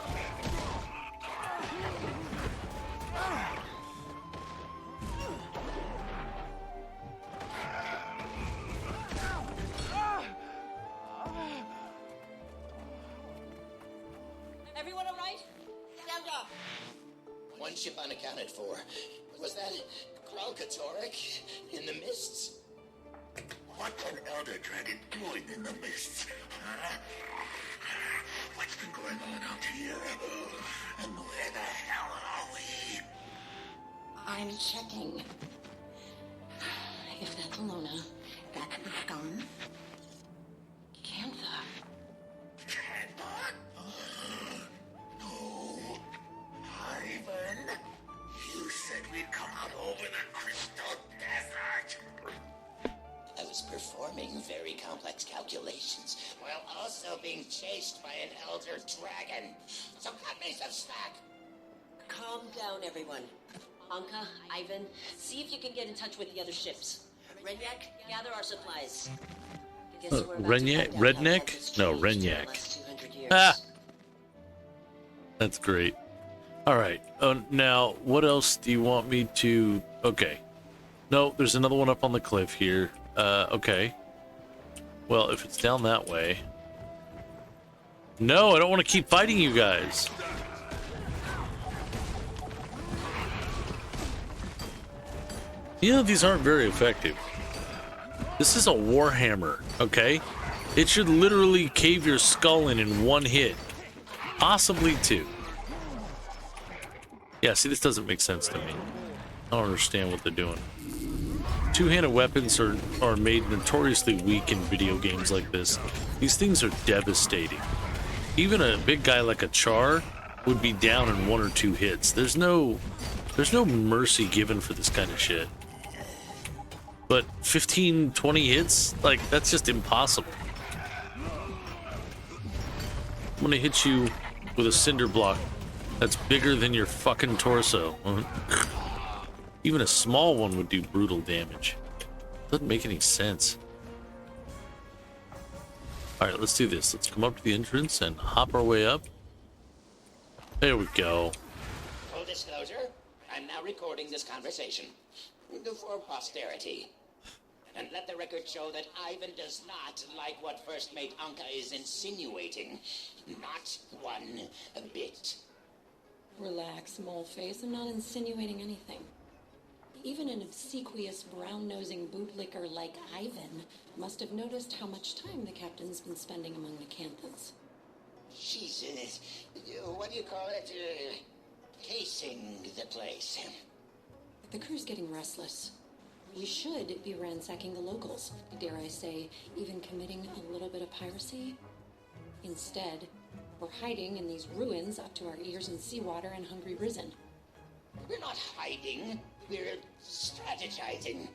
Everyone all right? Stand up. One ship unaccounted for. Was that Kralkatorek in the mists? What's an elder dragon doing in the mists? Huh? What's been going on out here? And where the hell are we? I'm checking. If that's Alona, that's the scum. Cantha. No. Ivan, you said we'd come out over the Crystal Desert. I was performing very complex calculations while also being chased by an elder dragon. So cut me some slack. Calm down, everyone. Anka, Ivan, see if you can get in touch with the other ships. Renyak, gather our supplies. Guess we're about to Renyak? find out how Redneck? Tempest No, changed in the Renyak. last 200 years. Ah! That's great. Alright, now, what else do you want me to... Okay. No, there's another one up on the cliff here. Okay. Well, if it's down that way... No, I don't want to keep fighting you guys. You know, these aren't very effective. This is a warhammer, okay? It should literally cave your skull in one hit. Possibly two. Yeah, see, this doesn't make sense to me. I don't understand what they're doing. Two-handed weapons are made notoriously weak in video games like this. These things are devastating. Even a big guy like a Char would be down in 1 or 2 hits. There's no mercy given for this kind of shit. But 15, 20 hits? Like, that's just impossible. I'm gonna hit you with a cinder block that's bigger than your fucking torso. Even a small one would do brutal damage. Doesn't make any sense. Alright, let's do this. Let's come up to the entrance and hop our way up. There we go. Full disclosure, I'm now recording this conversation for posterity. And let the record show that Ivan does not like what First Mate Anka is insinuating. Not one bit. Relax, Moleface. I'm not insinuating anything. Even an obsequious, brown-nosing bootlicker like Ivan must have noticed how much time the captain's been spending among the Canthans. She's, what do you call it? Casing the place. The The crew's getting restless. We should be ransacking the locals. Dare I say, even committing a little bit of piracy? Instead, we're hiding in these ruins up to our ears in seawater and hungry risen. We're not hiding. We're strategizing.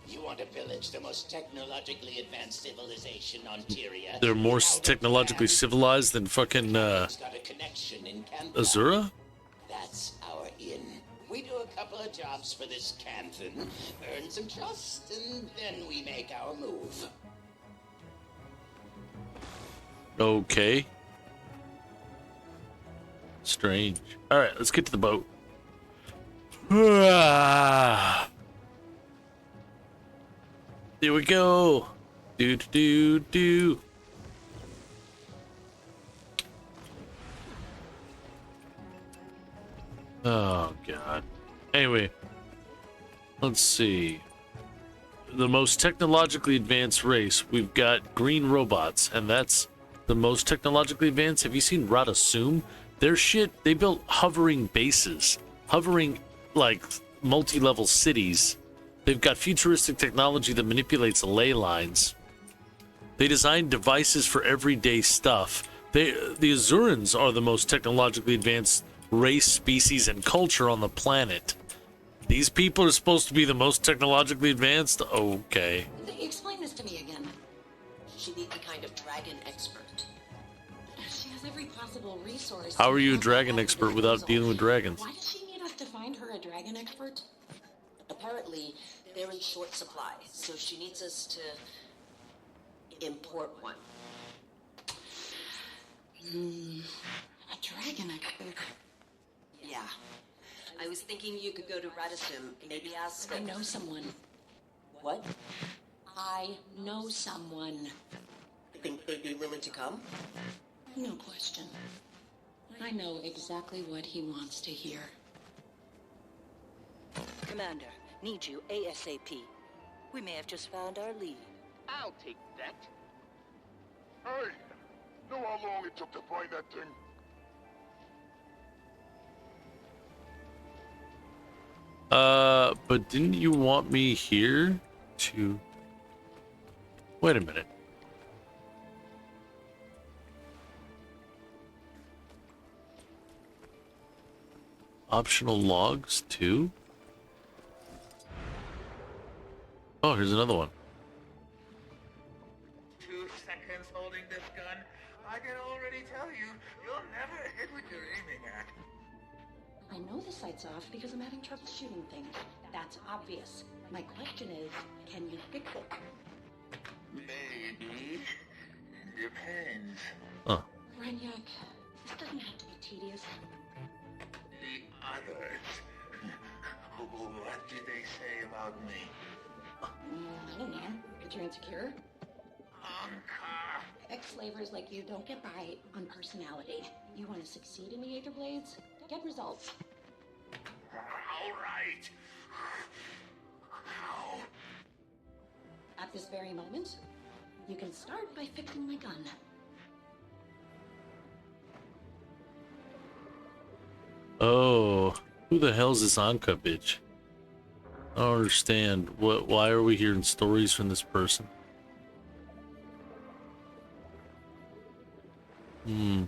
You want to pillage the most technologically advanced civilization on Tyria? They're more technologically civilized than fucking Got a connection in Canthans. Azura? That's our in. We do a couple of jobs for this Canthan, earn some trust, and then we make our move. Okay. Strange. Alright, let's get to the boat. Here we go. Do. Oh, God. Anyway, let's see. The most technologically advanced race, we've got green robots, and that's the most technologically advanced. Have you seen Radasum? Their shit, they built hovering bases, hovering, like, multi-level cities. They've got futuristic technology that manipulates ley lines. They designed devices for everyday stuff. The Azurans are the most technologically advanced race, species, and culture on the planet. These people are supposed to be the most technologically advanced? Okay. Explain this to me again. She'd be a kind of dragon expert. She has every possible resource. How are you a dragon expert without dealing with dragons? Why does she need us to find her a dragon expert? Apparently, they're in short supply, so she needs us to import one. A dragon expert? Yeah. I was thinking you could go to Radisson, maybe ask... I know someone. What? I know someone. Think they'd be willing to come? No question. I know exactly what he wants to hear. Commander, need you ASAP. We may have just found our lead. I'll take that. Hey, know how long it took to find that thing? But didn't you want me here to... Wait a minute. Optional logs, too? Oh, here's another one. 2 seconds holding this gun. I can already tell you, you'll never hit what you're aiming at. I know the sight's off because I'm having trouble shooting things. That's obvious. My question is, can you fix it? Maybe. Depends. Huh. Renyak, this doesn't have to be tedious. The others. What did they say about me? I don't know. That you're insecure? Ex-slavers like you don't get by on personality. You want to succeed in the Aether Blades? Get results. All right. How? At this very moment, you can start by fixing my gun. Oh, who the hell's this Anka bitch? I don't understand. Why are we hearing stories from this person? And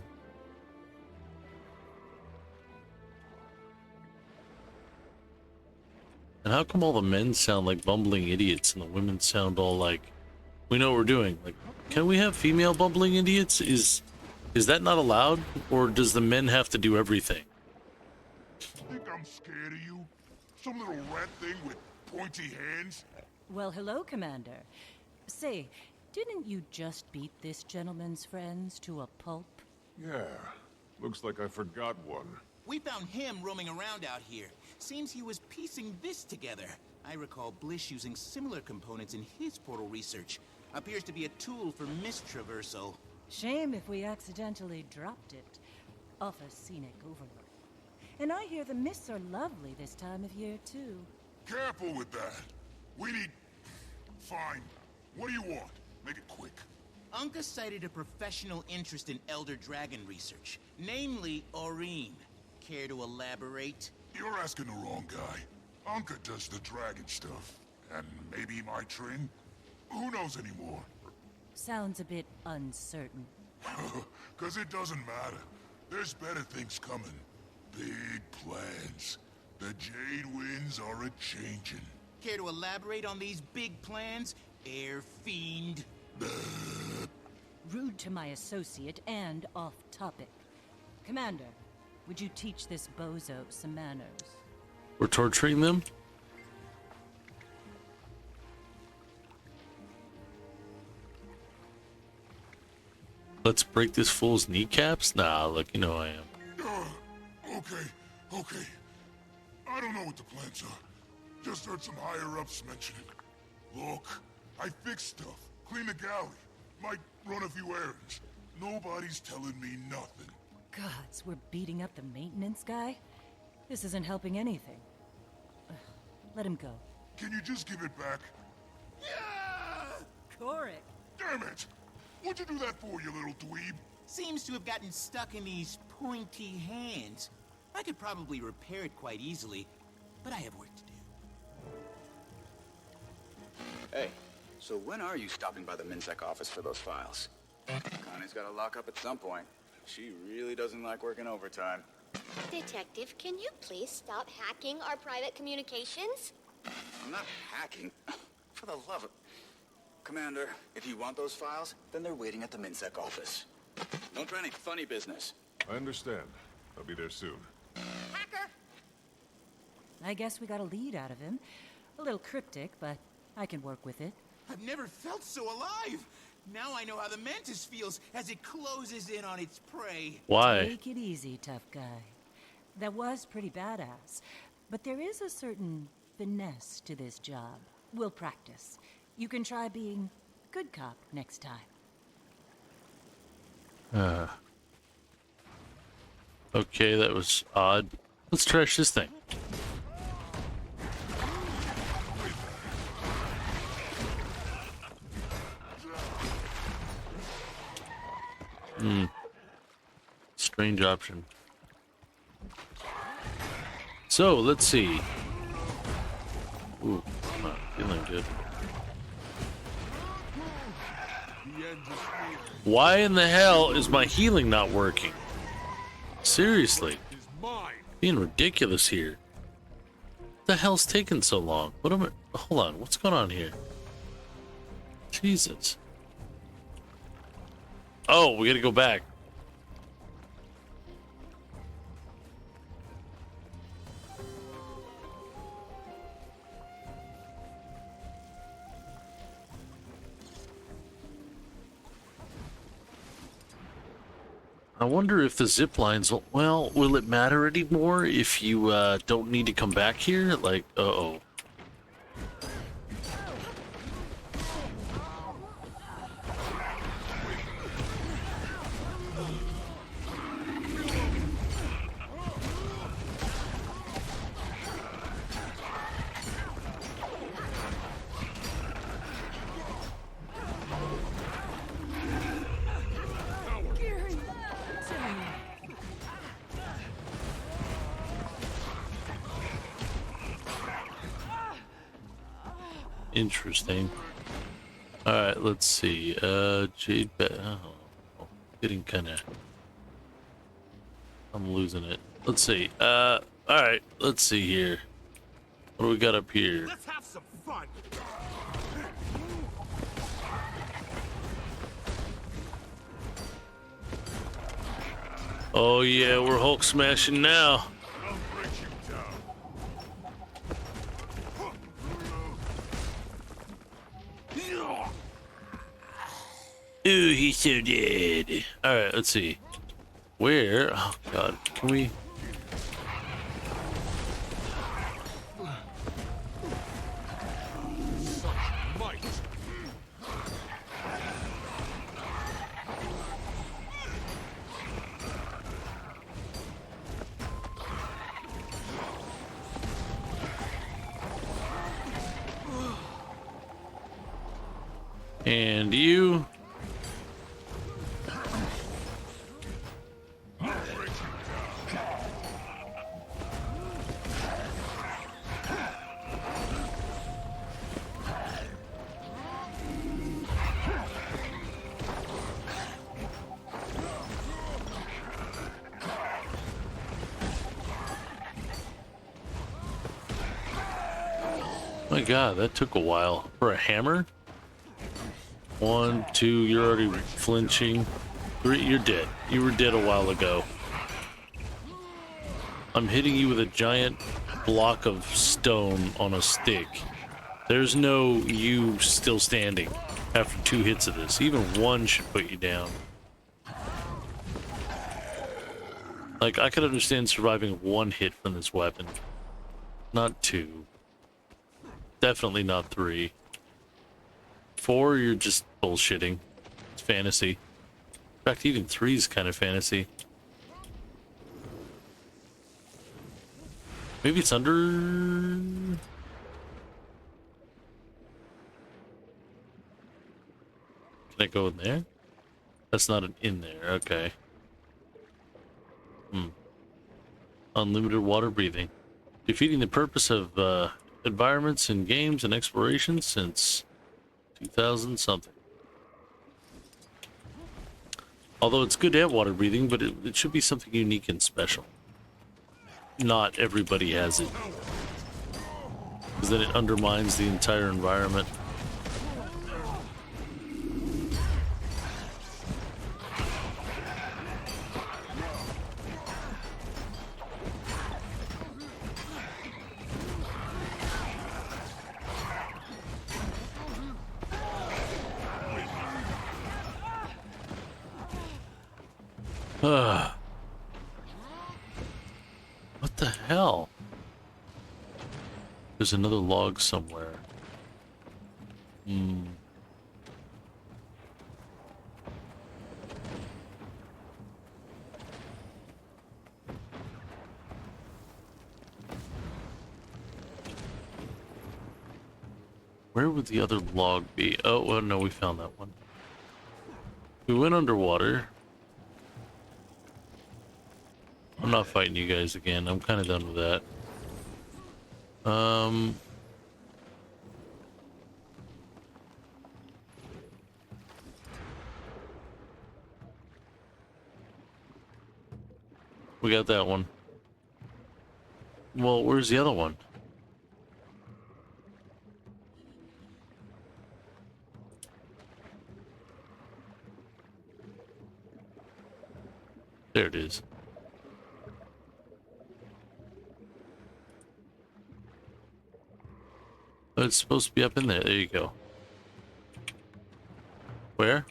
how come all the men sound like bumbling idiots and the women sound all like, we know what we're doing? Like, can we have female bumbling idiots? Is that not allowed? Or does the men have to do everything? Think I'm scared of you? Some little rat thing with pointy hands? Well, hello, Commander. Say, didn't you just beat this gentleman's friends to a pulp? Yeah, looks like I forgot one. We found him roaming around out here. Seems he was piecing this together. I recall Blish using similar components in his portal research. Appears to be a tool for mist traversal. Shame if we accidentally dropped it off a scenic overlook. And I hear the mists are lovely this time of year, too. Careful with that. We need... Fine. What do you want? Make it quick. Unka cited a professional interest in Elder Dragon research, namely Aurene. Care to elaborate? You're asking the wrong guy. Anka does the dragon stuff. And maybe my train? Who knows anymore? Sounds a bit uncertain. 'Cause it doesn't matter. There's better things coming. Big plans. The Jade Winds are a-changin'. Care to elaborate on these big plans, Air Fiend? Rude to my associate and off-topic. Commander, would you teach this bozo some manners? We're torturing them? Let's break this fool's kneecaps? Nah, look, you know I am. Okay. I don't know what the plans are. Just heard some higher-ups mention it. Look, I fix stuff, clean the galley, might run a few errands. Nobody's telling me nothing. Gods, we're beating up the maintenance guy? This isn't helping anything. Ugh, let him go. Can you just give it back? Correct. Damn it! What'd you do that for, you little dweeb? Seems to have gotten stuck in these pointy hands. I could probably repair it quite easily, but I have work to do. Hey, so when are you stopping by the MinSec office for those files? Connie's got to lock up at some point. She really doesn't like working overtime. Detective, can you please stop hacking our private communications? I'm not hacking. For the love of... Commander, if you want those files, then they're waiting at the MinSec office. Don't try any funny business. I understand. I'll be there soon. Hacker! I guess we got a lead out of him. A little cryptic, but I can work with it. I've never felt so alive! Now I know how the Mantis feels as it closes in on its prey. Why? Take it easy, tough guy. That was pretty badass, but there is a certain finesse to this job. We'll practice. You can try being good cop next time. Okay, that was odd. Let's trash this thing. Strange option. So, let's see. Ooh, I'm not feeling good. Why in the hell is my healing not working? Seriously. Being ridiculous here. What the hell's taking so long? What am I... Hold on, what's going on here? Jesus. Oh, we gotta go back. I wonder if the zip lines will... Well, will it matter anymore if you don't need to come back here? Like, uh-oh. Interesting. Alright, let's see. Jade oh, getting kinda... I'm losing it. Let's see. Alright, let's see here. What do we got up here? Let's have some fun. Oh yeah, we're Hulk smashing now. Ooh, he's so dead. Alright, let's see. Where? Oh god, can we... And you... my god, that took a while. For a hammer? 1, 2, you're already flinching. 3, you're dead. You were dead a while ago. I'm hitting you with a giant block of stone on a stick. There's no you still standing after 2 hits of this. Even 1 should put you down. Like, I could understand surviving 1 hit from this weapon. Not 2. Definitely not 3. 4, you're just bullshitting. It's fantasy. In fact, even 3 is kind of fantasy. Maybe it's under... Can I go in there? That's not an in there, okay. Unlimited water breathing. Defeating the purpose of environments in games and exploration since 2000 something. Although it's good to have water breathing, but it should be something unique and special. Not everybody has it. Because then it undermines the entire environment. What the hell? There's another log somewhere. Where would the other log be? Oh, well, no, we found that one. We went underwater. I'm not fighting you guys again. I'm kind of done with that. We got that one. Well, where's the other one? There it is. Oh, it's supposed to be up in there. There you go. Where?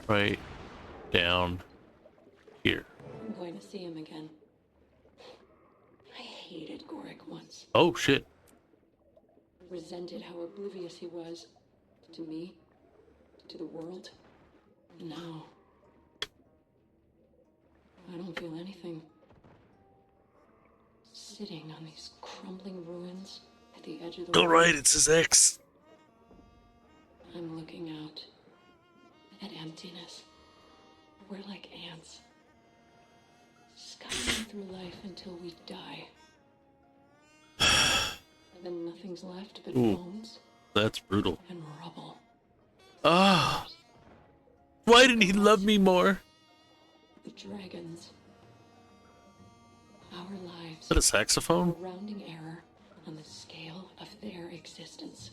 Right down here. I'm going to see him again. I hated Gorik once. Oh, shit. Resented how oblivious he was. To me. To the world. Now. I don't feel anything. Sitting on these crumbling ruins at the edge of the All right, it's his ex. I'm looking out at emptiness. We're like ants, scuttling through life until we die. And then nothing's left but bones. That's brutal. And rubble. Ah. Why didn't he love me more? The dragons. Our lives. Is that a saxophone? A rounding error on the scale of their existence.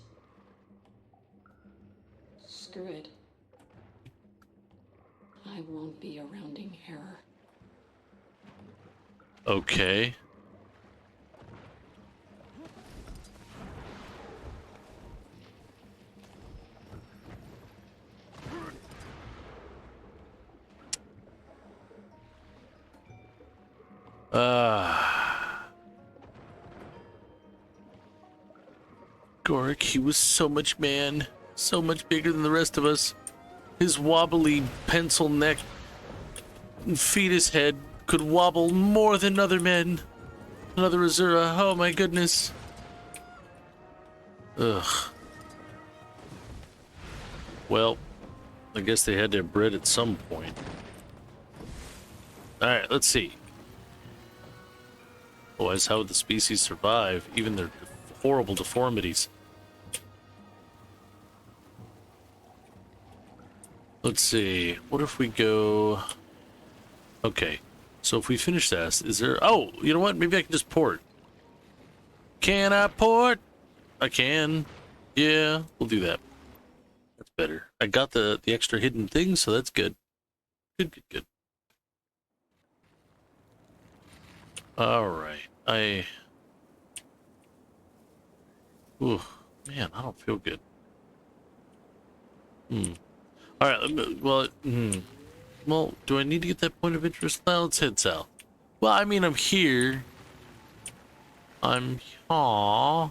Screw it. I won't be a rounding error. Okay. Gorik, he was so much man, so much bigger than the rest of us. His wobbly pencil neck and fetus head could wobble more than other men. Another Azura, oh my goodness. Ugh. Well, I guess they had to have bred at some point. Alright, let's see. Otherwise, how would the species survive? Even their horrible deformities. Let's see. What if we go Okay. So if we finish this, is there... Oh, you know what? Maybe I can just port. Can I port? I can. Yeah, we'll do that. That's better. I got the extra hidden thing, so that's good. Good. Alright. Ooh, man, I don't feel good. Alright, well, well, do I need to get that point of interest? Now let's head south. Well, I mean, I'm here. Aw.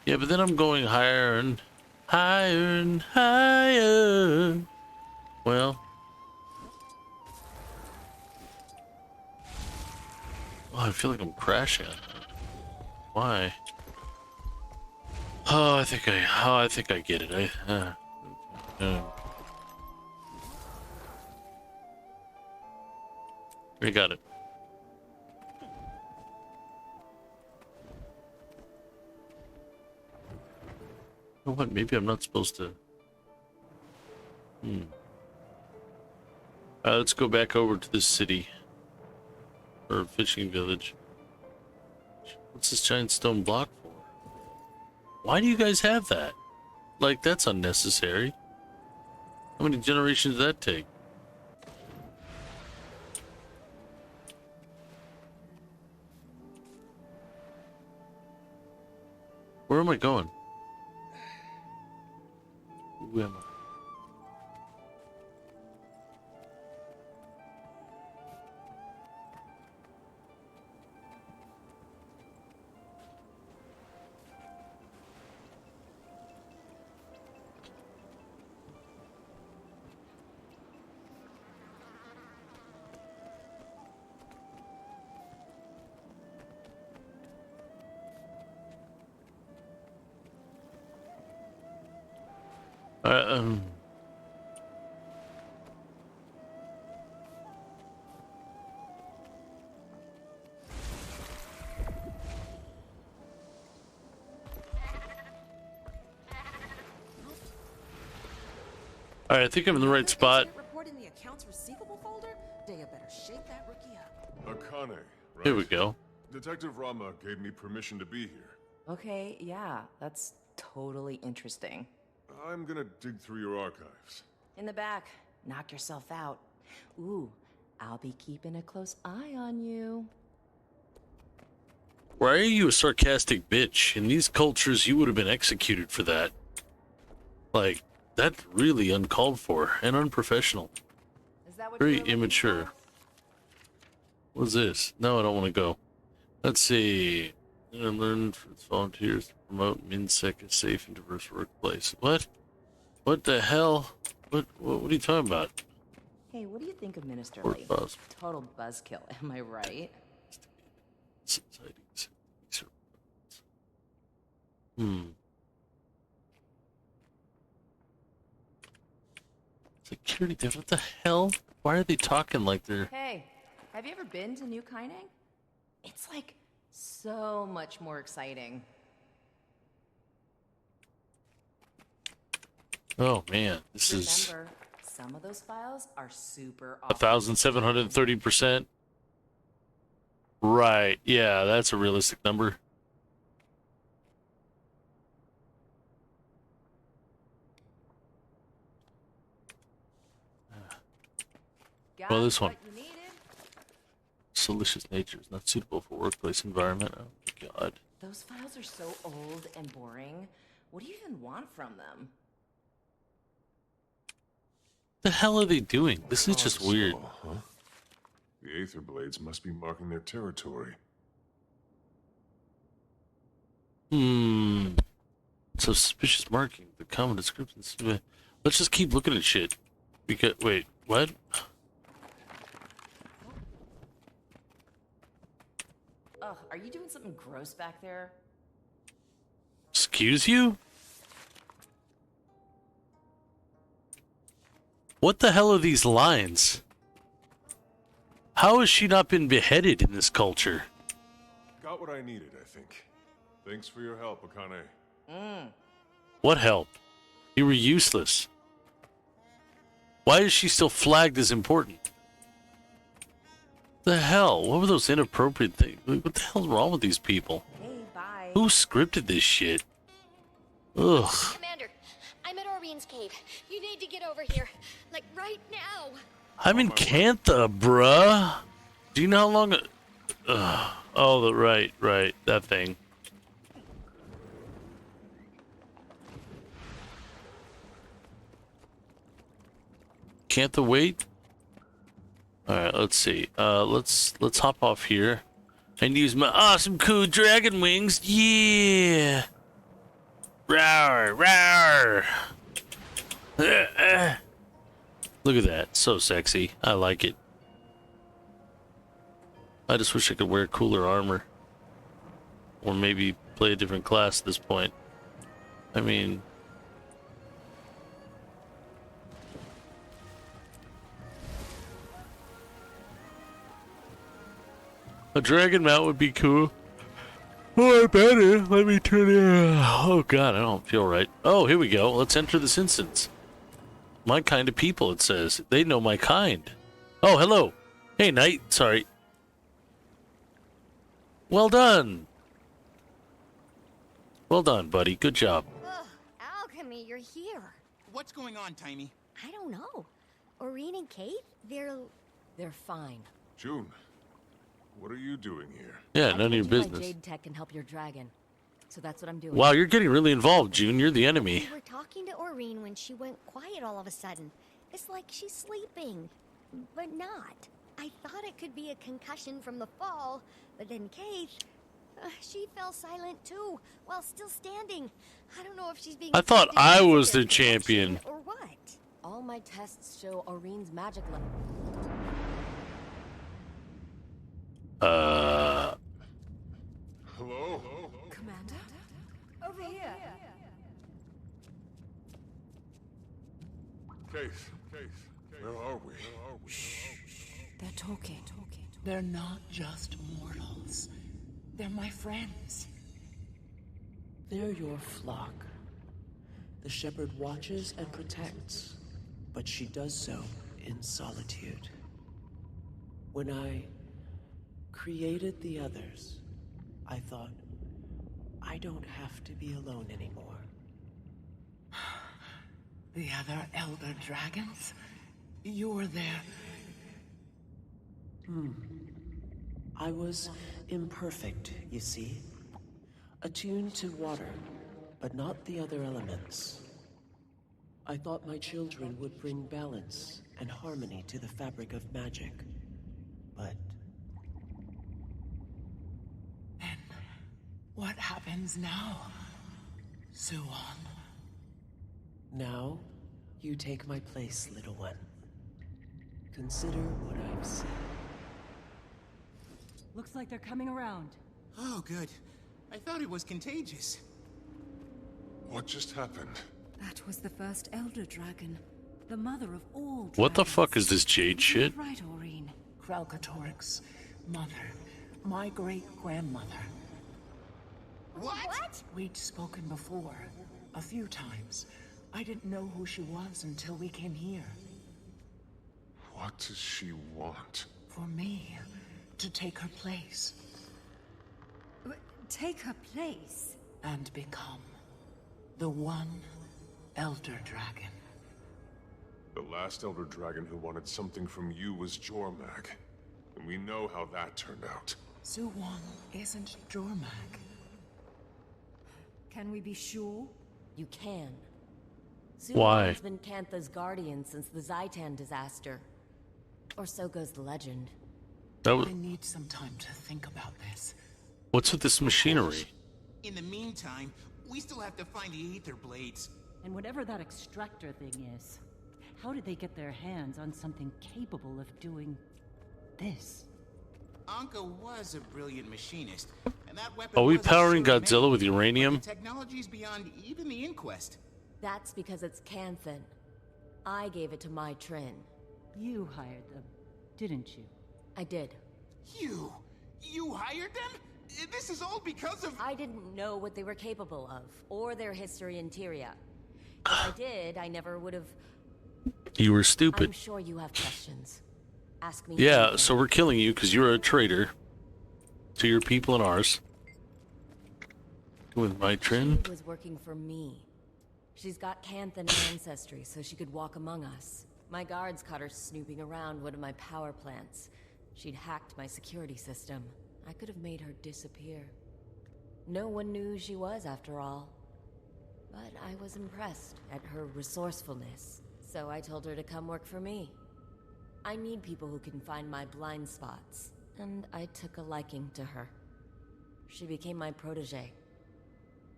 Yeah, but then I'm going higher and higher and higher. Well. Oh, I feel like I'm crashing. Why? Oh, I think I get it. We got it. You know what? Maybe I'm not supposed to. Let's go back over to this city. Or fishing village. What's this giant stone block for? Why do you guys have that? Like, that's unnecessary. How many generations does that take? Where am I going? Who am I? Alright, I think I'm in the right spot. Report in the accounts receivable folder? Daya better shake that rookie up. Akane, right? Here we go. Detective Rama gave me permission to be here. Okay, yeah, that's totally interesting. I'm gonna dig through your archives. In the back, knock yourself out. Ooh, I'll be keeping a close eye on you. Why are you a sarcastic bitch? In these cultures, you would have been executed for that. Like, that's really uncalled for and unprofessional. Is that what Very immature. What's this? No, I don't want to go. Let's see. I learned for its volunteers to promote MinSec a safe and diverse workplace. What? What the hell? What are you talking about? Hey, what do you think of Minister Work Lee? buzz. Total buzzkill, am I right? Sightings. Security devil, what the hell? Why are they talking like they're... Hey, have you ever been to New Kaineng? It's like so much more exciting. Oh man, this is... Remember, some of those files are super 1,730%. Right, yeah, that's a realistic number. Well, this one. Salacious nature is not suitable for workplace environment. Oh my god. Those files are so old and boring. What do you even want from them? The hell are they doing? This is just weird. Huh? The Aether Blades must be marking their territory. So suspicious marking. The common descriptions. Let's just keep looking at shit. Because wait, what? Ugh, are you doing something gross back there? Excuse you? What the hell are these lines? How has she not been beheaded in this culture? Got what I needed, I think. Thanks for your help, Akane. What help? You were useless. Why is she still flagged as important? The hell? What were those inappropriate things? What the hell's wrong with these people? Hey, bye. Who scripted this shit? Ugh. Commander, I'm at Orion's cave. You need to get over here. Like, right now. I'm in Cantha, bruh. Do you know how long... Oh, right. That thing. Cantha wait? Alright, let's see. Let's hop off here and use my awesome cool dragon wings. Yeah! Rawr! Rawr! Look at that. So sexy. I like it. I just wish I could wear cooler armor. Or maybe play a different class at this point. I mean... a dragon mount would be cool. Oh, I better. Let me turn it. Oh, God, I don't feel right. Oh, here we go. Let's enter this instance. My kind of people, it says. They know my kind. Oh, hello. Hey, Knight. Sorry. Well done. Well done, buddy. Good job. Ugh, Alchemy, you're here. What's going on, Timey? I don't know. Orion and Kate, they're fine. June, what are you doing here? Yeah, none of your My business. Jade Tech can help your dragon. So that's what I'm doing. Wow, you're getting really involved, June. You're the enemy. We were talking to Orion when she went quiet all of a sudden. It's like she's sleeping, but not. I thought it could be a concussion from the fall, but then Kate, she fell silent too, while still standing. I don't know if she's being... I thought I was the champion. Or what? All my tests show Orion's magic level. Hello? Commander? Over here. Case, where are we? They're talking. They're not just mortals. They're my friends. They're your flock. The shepherd watches and protects, but she does so in solitude. When I created the others, I thought, I don't have to be alone anymore. The other elder dragons? You're their... I was imperfect, you see. Attuned to water, but not the other elements. I thought my children would bring balance and harmony to the fabric of magic. But... And what happens now, Suwon? Now, you take my place, little one. Consider what I've said. Looks like they're coming around. Oh, good. I thought it was contagious. What just happened? That was the first elder dragon. The mother of all dragons. What the fuck is this Jade shit? Right, Oreen. Kralkatorik's mother. My great-grandmother. What? We'd spoken before. A few times. I didn't know who she was until we came here. What does she want? For me, to take her place. Take her place? And become the one elder dragon. The last elder dragon who wanted something from you was Jormag. And we know how that turned out. Suwon isn't Jormag. Can we be sure? You can. Why? Suwon's been Cantha's guardian since the Zaitan disaster. Or so goes the legend. I need some time to think about this. What's with this machinery? In the meantime, we still have to find the Aether Blades. And whatever that extractor thing is, how did they get their hands on something capable of doing this? Anka was a brilliant machinist, and that weapon Are we was a powering sure Godzilla with uranium? The technology's beyond even the Inquest. That's because it's Canthan. I gave it to my Trin. You hired them, didn't you? I did. You hired them? This is all because of... I didn't know what they were capable of, or their history in Tyria. If I did, I never would have... You were stupid. I'm sure you have questions. Ask me. Yeah, anything. so we're killing you because you're a traitor to your people and ours. With my Trin. She was working for me. She's got Canthan ancestry, so she could walk among us. My guards caught her snooping around one of my power plants. She'd hacked my security system. I could have made her disappear. No one knew who she was, after all. But I was impressed at her resourcefulness, so I told her to come work for me. I need people who can find my blind spots, and I took a liking to her. She became my protege.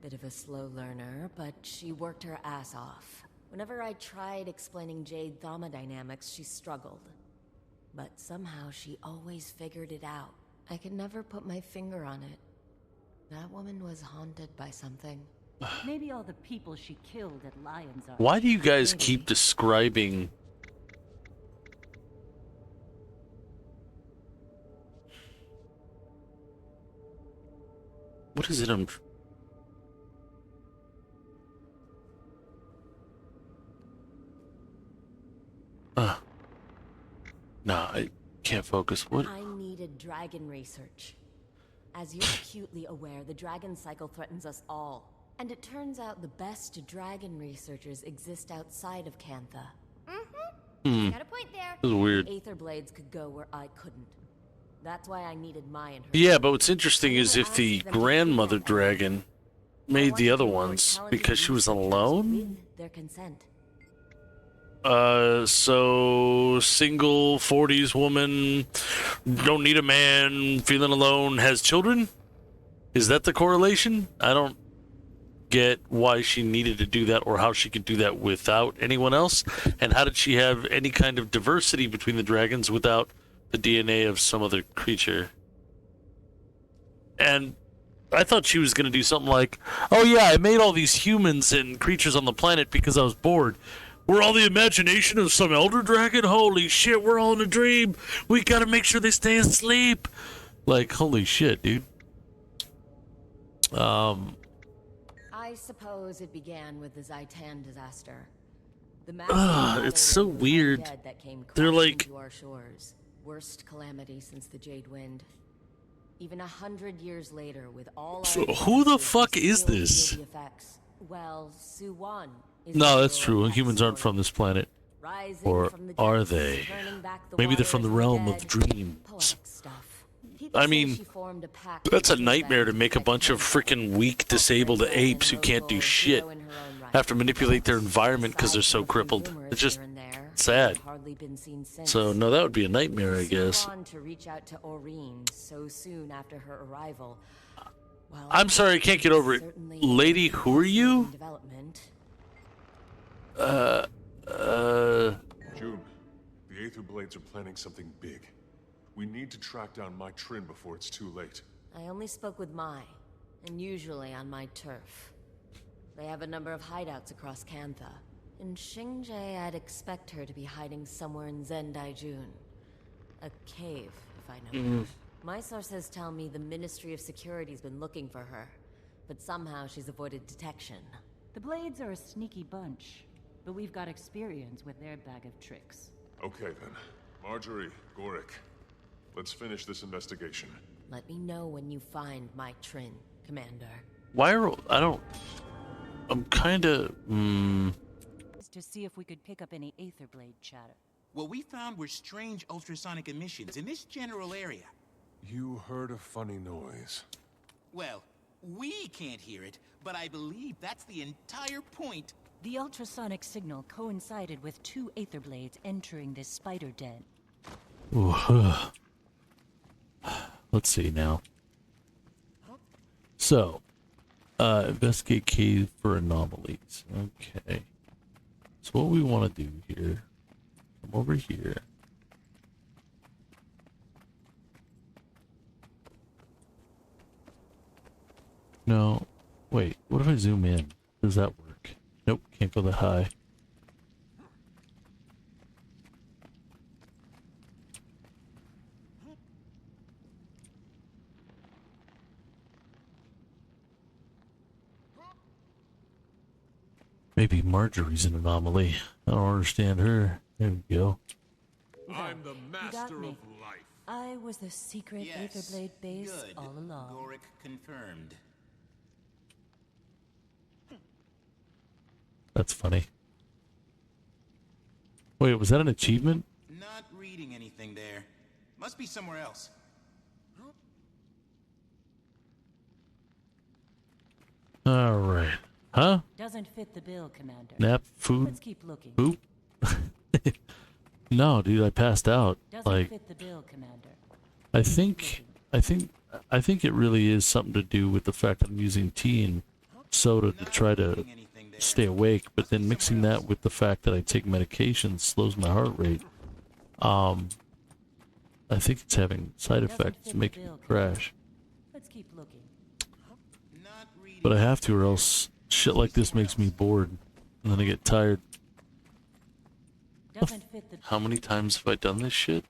Bit of a slow learner, but she worked her ass off. Whenever I tried explaining Jade thermodynamics, she struggled. But somehow she always figured it out. I could never put my finger on it. That woman was haunted by something. Maybe all the people she killed at Lion's Arch. Why do you guys keep describing... What is it I'm... Nah, I can't focus. What? I needed dragon research. As you're acutely aware, the dragon cycle threatens us all. And it turns out the best dragon researchers exist outside of Cantha. Got a point there. This is weird. Aether blades could go where I couldn't. That's why I needed mine and her. Yeah, but what's interesting is if the grandmother dragon made the other ones because she was alone? With their consent. So single 40s woman, don't need a man, feeling alone, has children? Is that the correlation? I don't get why she needed to do that or how she could do that without anyone else. And how did she have any kind of diversity between the dragons without the DNA of some other creature? And I thought she was going to do something like, oh yeah, I made all these humans and creatures on the planet because I was bored. We're all the imagination of some elder dragon? Holy shit, we're all in a dream. We gotta make sure they stay asleep. Like, holy shit, dude. I suppose it began with the Zaitan disaster. The It's so weird. That came They're like... to our shores. Worst calamity since the Jade Wind. Even 100 years later, with all So who the fuck is this? Well, Suwan. No, that's true. Humans aren't from this planet. Or are they? Maybe they're from the realm of dreams. I mean, that's a nightmare to make a bunch of freaking weak, disabled apes who can't do shit have to manipulate their environment because they're so crippled. It's just sad. So, no, that would be a nightmare, I guess. I'm sorry, I can't get over it. Lady, who are you? June, the Aether Blades are planning something big. We need to track down my Trin before it's too late. I only spoke with Mai, and usually on my turf. They have a number of hideouts across Cantha. In Xingzhe, I'd expect her to be hiding somewhere in Zendaijun. A cave, if I know. My sources tell me the Ministry of Security's been looking for her, but somehow she's avoided detection. The Blades are a sneaky bunch, but we've got experience with their bag of tricks. Okay then. Marjorie, Gorik, let's finish this investigation. Let me know when you find my Trin, Commander. Why are... I'm kinda... To see if we could pick up any Aether Blade chatter. What we found were strange ultrasonic emissions in this general area. You heard a funny noise. Well, we can't hear it, but I believe that's the entire point. The ultrasonic signal coincided with 2 Aether Blades entering this spider den. Let's see now. So, investigate cave for anomalies. Okay. So what we want to do here, come over here. No, wait, what if I zoom in? Does that work? Nope, can't go that high. Maybe Marjorie's an anomaly. I don't understand her. There we go. I'm the You got master me. of life. I was the secret Aetherblade base Good. all along. Goric confirmed. That's funny. Wait, was that an achievement? Not reading anything there. Must be somewhere else. All right. Huh? Doesn't fit the bill, Commander. Nap, food, Let's keep looking. poop? No, dude, I passed out. Doesn't Like, fit the bill, Commander. I think it really is something to do with the fact that I'm using tea and soda to try to stay awake, but then mixing that with the fact that I take medication slows my heart rate. I think it's having side effects, making me crash. Let's keep looking. But I have to, or else shit like this makes me bored, and then I get tired. Doesn't fit the How many times have I done this shit?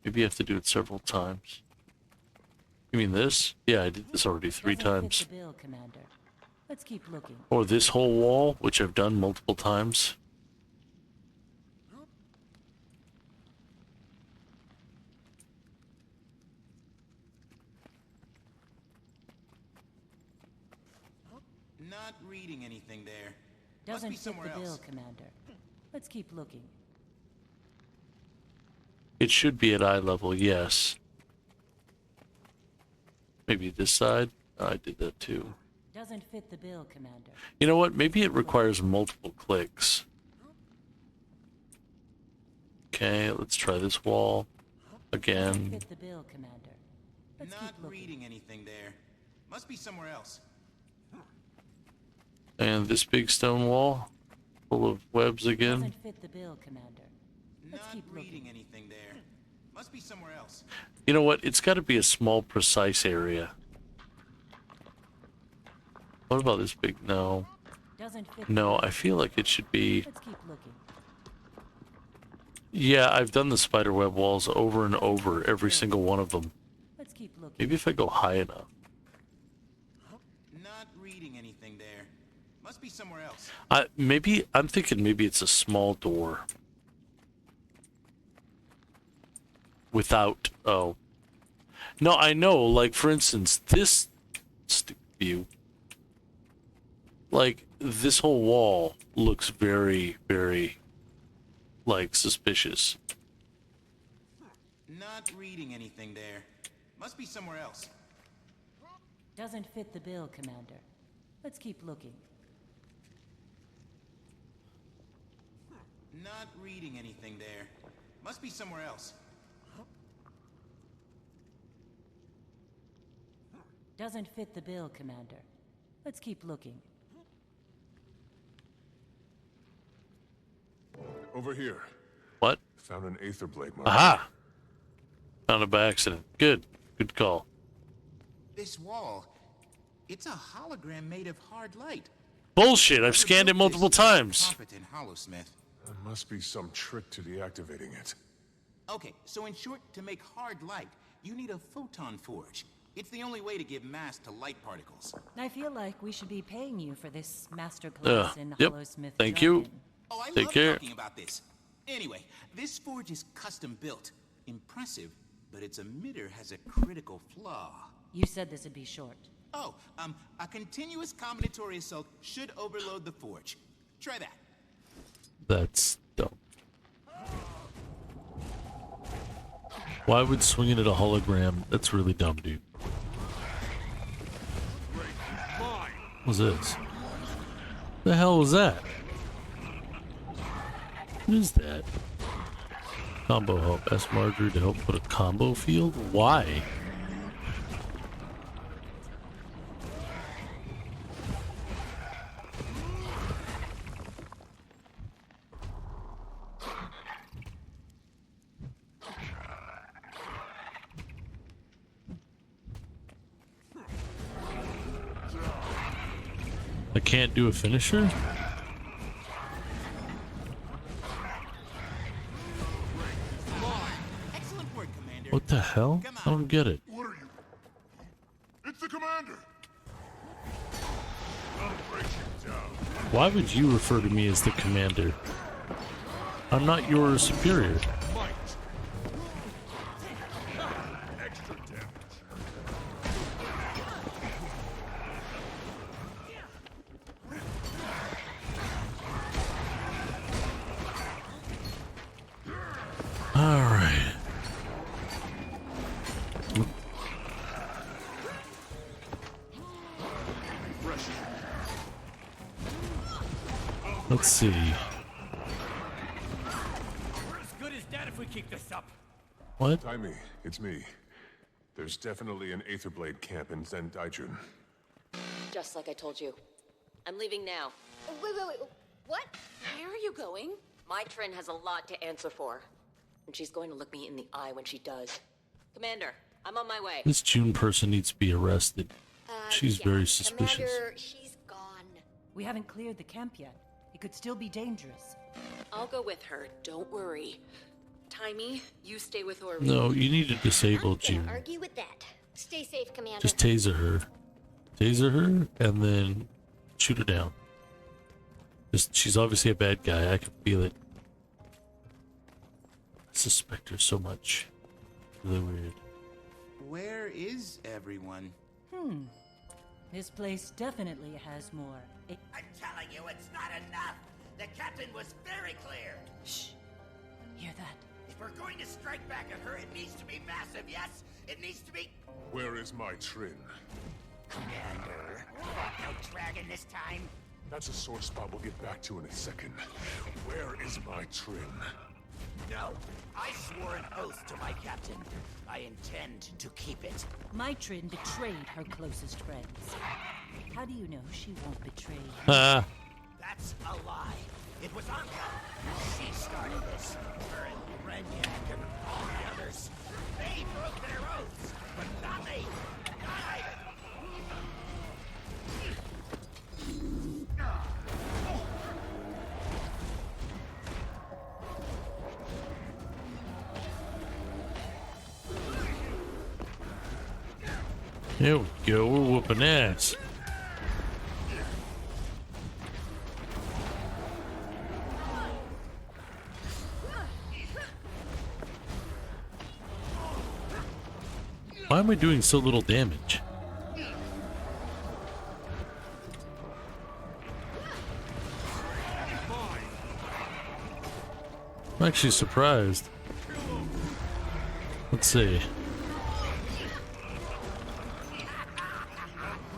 Maybe you have to do it several times. You mean this? Yeah, I did this already 3 times. Fit the bill, Commander. Let's keep looking. Or this whole wall, which I've done multiple times. Not reading anything there. Doesn't Must be fit somewhere the bill, else. Commander. Let's keep looking. It should be at eye level, yes. Maybe this side? Oh, I did that too. Doesn't fit the bill, Commander. You know what? Maybe it requires multiple clicks. Okay, let's try this wall Doesn't again. fit the bill, Commander. Let's Not keep looking. reading anything there. Must be somewhere else. And this big stone wall full of webs again. Doesn't fit the bill, Commander. Let's Not keep reading looking. anything there. Must be somewhere else. You know what? It's got to be a small, precise area. What about this big? No. Doesn't fit. No, I feel like it should be. Let's keep looking. Yeah, I've done the spiderweb walls over and over, every single one of them. Let's keep looking. Maybe if I go high enough. Not reading anything there. Must be somewhere else. I'm thinking maybe it's a small door. Without, oh. No, I know, like, for instance, this view. Like, this whole wall looks very, very, like, suspicious. Not reading anything there. Must be somewhere else. Doesn't fit the bill, Commander. Let's keep looking. Not reading anything there. Must be somewhere else. Doesn't fit the bill, Commander. Let's keep looking. Over here. What? Found an Aetherblade mark. Aha! Found it by accident. Good. Good call. This wall. It's a hologram made of hard light. Bullshit! I've scanned it multiple times. Competent Hollowsmith. There must be some trick to deactivating it. Okay, so in short, to make hard light, you need a photon forge. It's the only way to give mass to light particles. I feel like we should be paying you for this masterclass in Yep. Hollowsmith Thank jargon. you. Oh, I Take love care. talking about this. Anyway, this forge is custom built. Impressive, but its emitter has a critical flaw. You said this would be short. Oh, a continuous combinatory assault should overload the forge. Try that. That's dumb. Why would swinging at a hologram? That's really dumb, dude. What's this? The hell was that? What is that? Combo help. Ask Marjorie to help put a combo field? Why? I can't do a finisher? Excellent work, Commander. What the hell? I don't get it. What are you? It's the commander! I'll break you down. Why would you refer to me as the commander? I'm not your superior. Extra damage. All right. Let's see. We're as good as dead if we keep this up. What? Taimi, it's me. There's definitely an Aetherblade camp in Zendaijun. Just like I told you. I'm leaving now. Wait. What? Where are you going? My Trin has a lot to answer for. And she's going to look me in the eye when she does. Commander, I'm on my way. This June person needs to be arrested. She's very suspicious. Commander, she's gone. We haven't cleared the camp yet. It could still be dangerous. I'll go with her, don't worry. Taimi, you stay with Ori. No, you need to disable June. Argue with that. Stay safe, Commander. Just taser her. Taser her and then shoot her down. She's obviously a bad guy. I can feel it. I suspect her so much. Really weird. Where is everyone? This place definitely has more. I'm telling you, it's not enough. The captain was very clear. Shh. Hear that? If we're going to strike back at her, it needs to be massive, yes? It needs to be... Where is my Trin? Commander, no dragon this time. That's a sore spot we'll get back to in a second. Where is my Trin? No, I swore an oath to my captain. I intend to keep it. My Trin betrayed her closest friends. How do you know she won't betray you? That's a lie. It was Anka. She started this. Her and Renyak and all the others. They broke their oaths, but not me. Not I. Here we go, we're whooping ass. Why am I doing so little damage? I'm actually surprised. Let's see.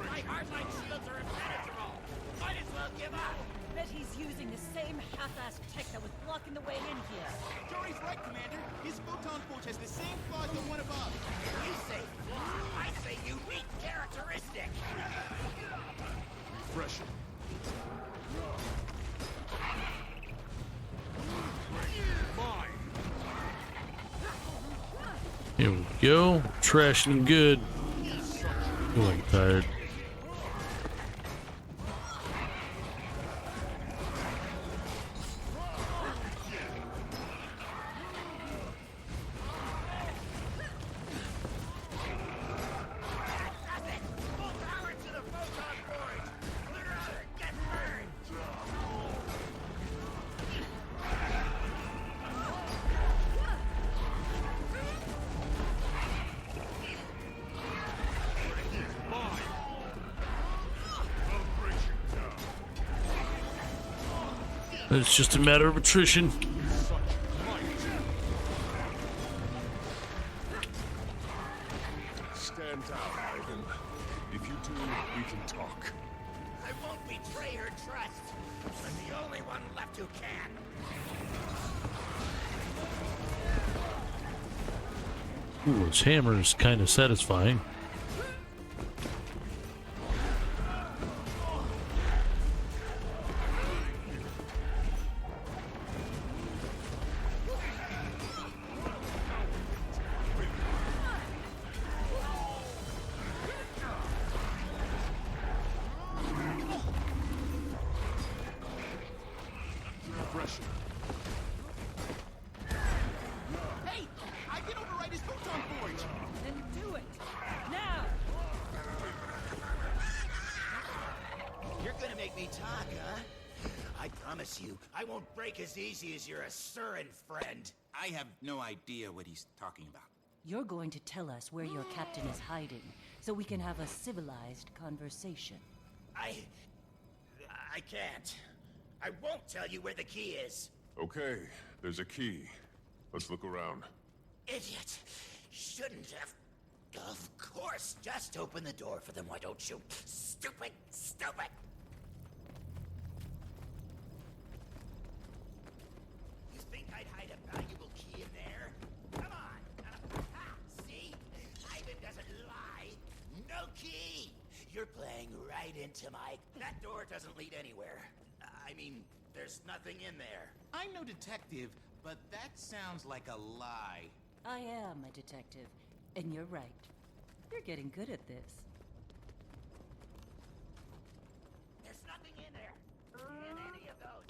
My hardline shields are impenetrable. Might as well give up. Bet he's using the same half-assed tech that was blocking the way in here. Jory's right, Commander. His photon forge has the same flaws as the one above. You say flaw, I say unique characteristic. Refreshing. Here we go. Trashing good. Oh, I'm tired. It's just a matter of attrition. Stand down, Ivan. If you do, we can talk. I won't betray her trust. I'm the only one left who can. Ooh, his hammer is kind of satisfying. Hey! I can override his photon forge! Then do it! Now! You're gonna make me talk, huh? I promise you, I won't break as easy as your Asuran friend. I have no idea what he's talking about. You're going to tell us where your captain is hiding, so we can have a civilized conversation. I can't. I won't tell you where the key is. Okay, there's a key. Let's look around. Idiot. Shouldn't have. Of course, just open the door for them, why don't you? Stupid, stupid. You think I'd hide a valuable key in there? Come on. See? Ivan doesn't lie. No key. You're playing right into my... That door doesn't lead anywhere. I mean, there's nothing in there. I'm no detective, but that sounds like a lie. I am a detective, and you're right. You're getting good at this. There's nothing in there. In any of those.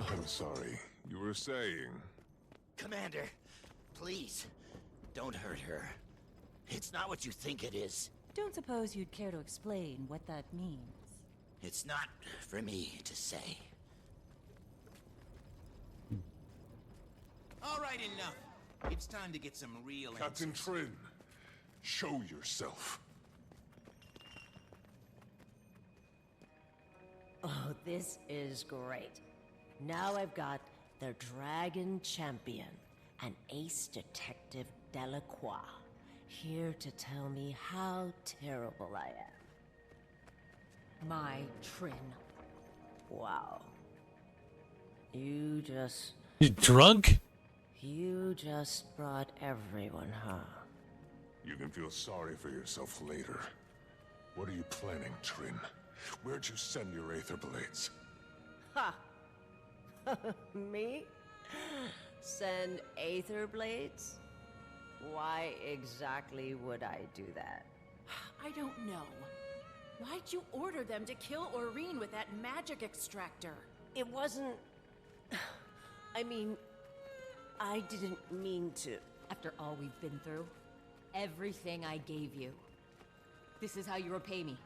I'm sorry. You were saying... Commander, please, don't hurt her. It's not what you think it is. Don't suppose you'd care to explain what that means? It's not for me to say. All right, enough. It's time to get some real Captain answers. Trin, show yourself. Oh, this is great. Now I've got the Dragon Champion, an ace detective Delacroix, here to tell me how terrible I am. My Trin. Wow. You drunk? You just brought everyone, huh? You can feel sorry for yourself later. What are you planning, Trin? Where'd you send your Aether Blades? Ha! Me? Send Aether Blades? Why exactly would I do that? I don't know. Why'd you order them to kill Aurene with that magic extractor? It wasn't... I mean... I didn't mean to... After all we've been through, everything I gave you, this is how you repay me.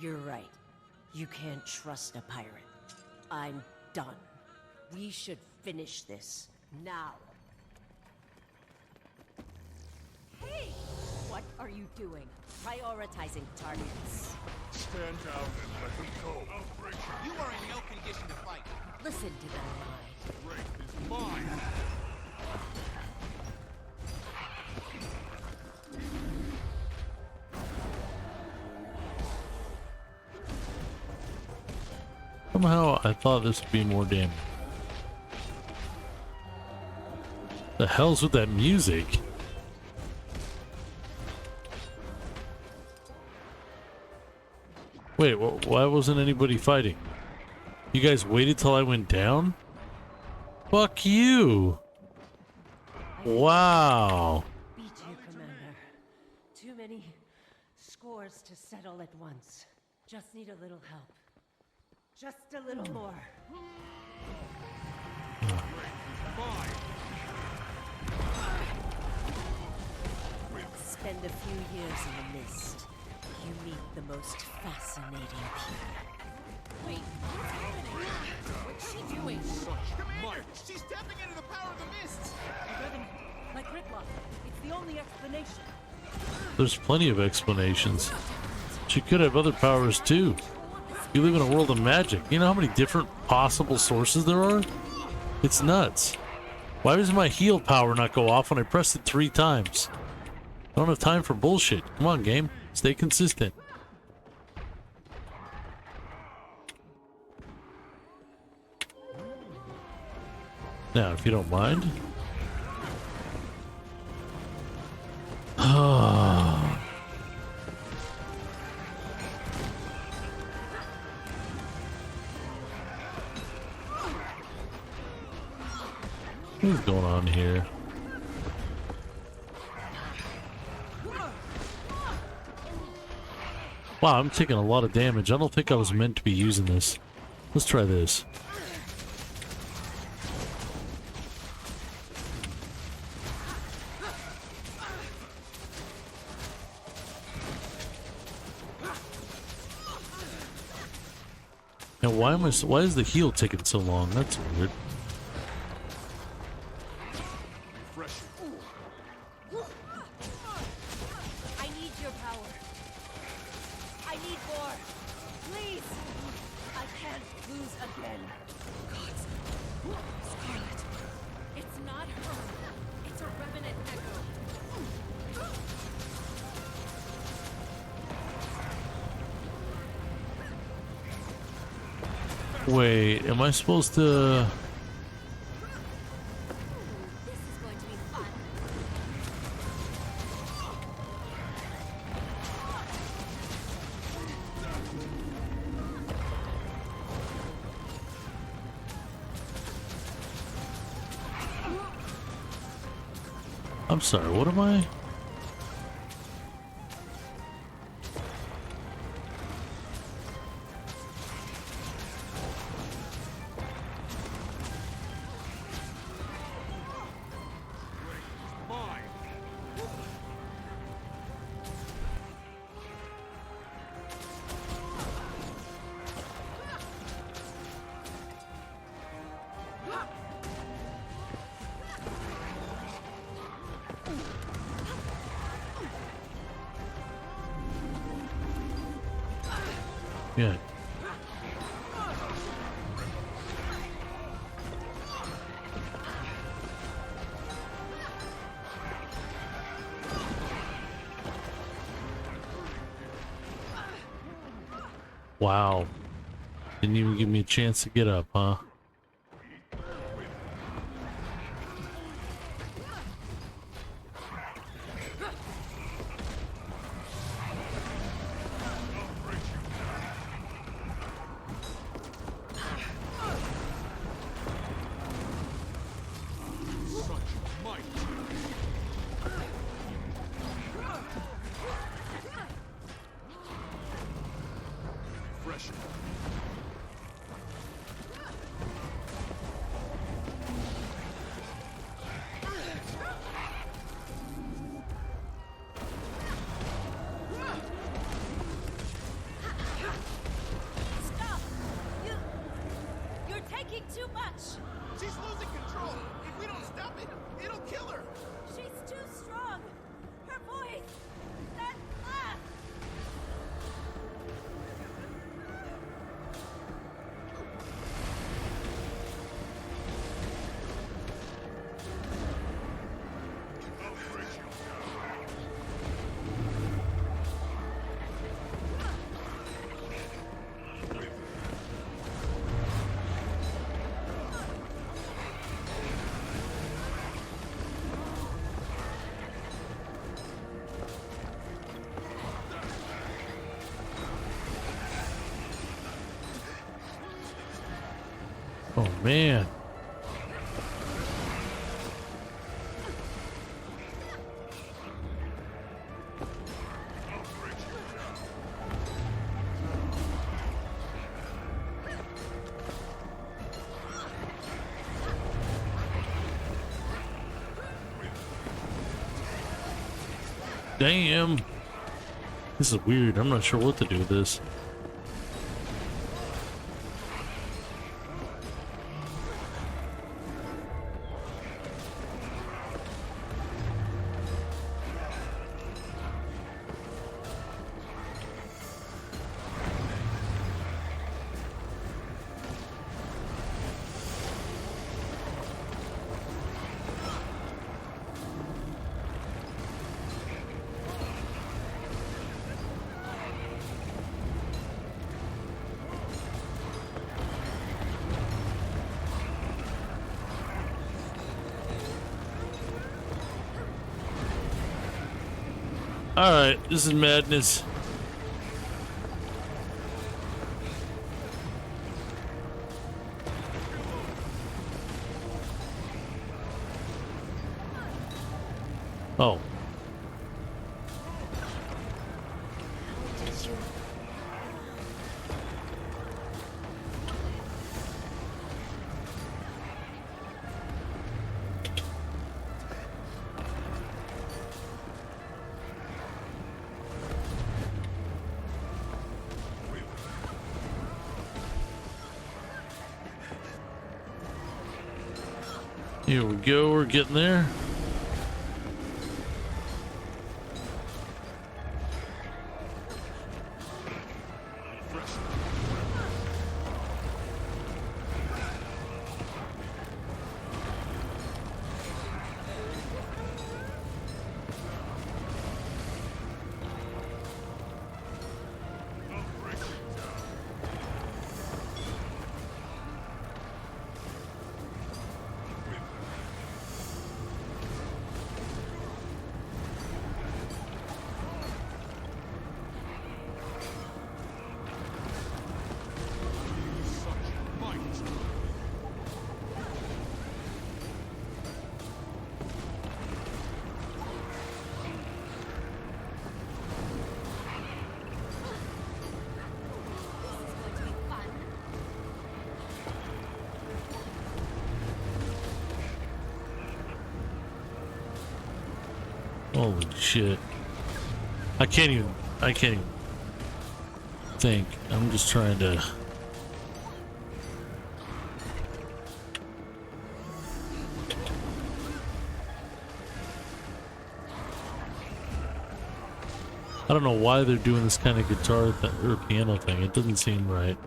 You're right. You can't trust a pirate. I'm done. We should finish this now. Hey! What are you doing? Prioritizing targets. Stand down and let them go. I'll break You are in no condition to fight. Listen to that lie. Break is mine. Somehow I thought this would be more damage. The hell's with that music? Wait, why wasn't anybody fighting? You guys waited till I went down? Fuck you! Wow. Beat you, Commander. Too many scores to settle at once. Just need a little help. Just a little more. Spend a few years in the mist. You meet the most fascinating people. Wait, what's happening? What's she doing? Commander, she's tapping into the power of the mists. Like Gridlock, it's the only explanation. There's plenty of explanations. She could have other powers too. You live in a world of magic. You know how many different possible sources there are? It's nuts. Why does my heal power not go off when I press it 3 times? I don't have time for bullshit. Come on, game. Stay consistent. Now, if you don't mind. What's going on here? Wow, I'm taking a lot of damage. I don't think I was meant to be using this. Let's try this. Now, why is the heal taking so long? That's weird. I need your power. I need more. Please. I can't lose again. Gods. Scarlet. It's not her. It's a revenant echo. Wait, am I supposed to... I'm sorry, what am I? Yeah. Wow. Didn't even give me a chance to get up, huh? Stop! You're taking too much. She's losing control. If we don't stop it, it'll kill her. She's too strong. Her voice. That laugh. Oh man. Damn. This is weird. I'm not sure what to do with this. Alright, this is madness. Oh. Here we go, we're getting there. Holy shit. I can't even think. I'm just trying to... I don't know why they're doing this kind of guitar or piano thing. It doesn't seem right.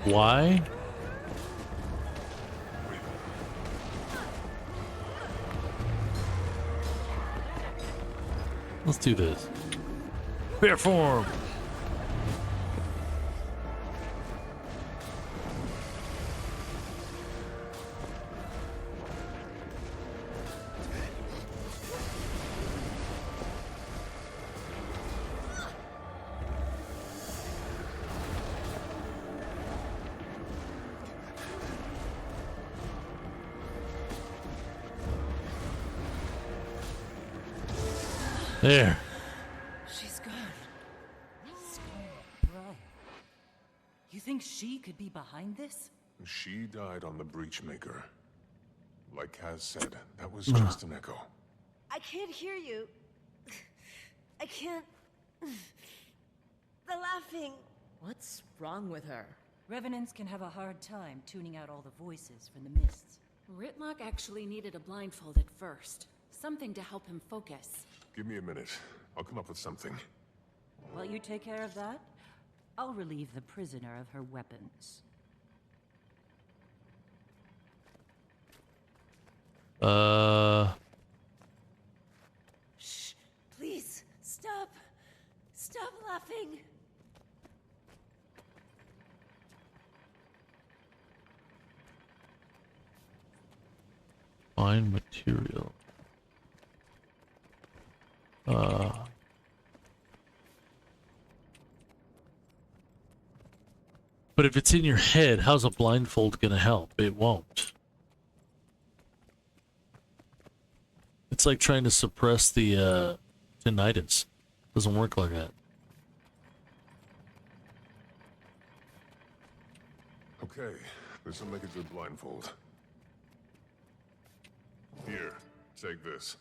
Why? Let's do this. Bear form! There. She's gone. Right. You think she could be behind this? She died on the Breachmaker. Like Kaz said, that was just an echo. I can't hear you. I can't... The laughing... What's wrong with her? Revenants can have a hard time tuning out all the voices from the mists. Ritlock actually needed a blindfold at first. Something to help him focus. Give me a minute. I'll come up with something. While you take care of that, I'll relieve the prisoner of her weapons. Shh. Please, stop. Stop laughing. Fine material. But if it's in your head, how's a blindfold gonna help? It won't. It's like trying to suppress the tinnitus. Doesn't work like that. Okay, this will make a good blindfold. Here, take this.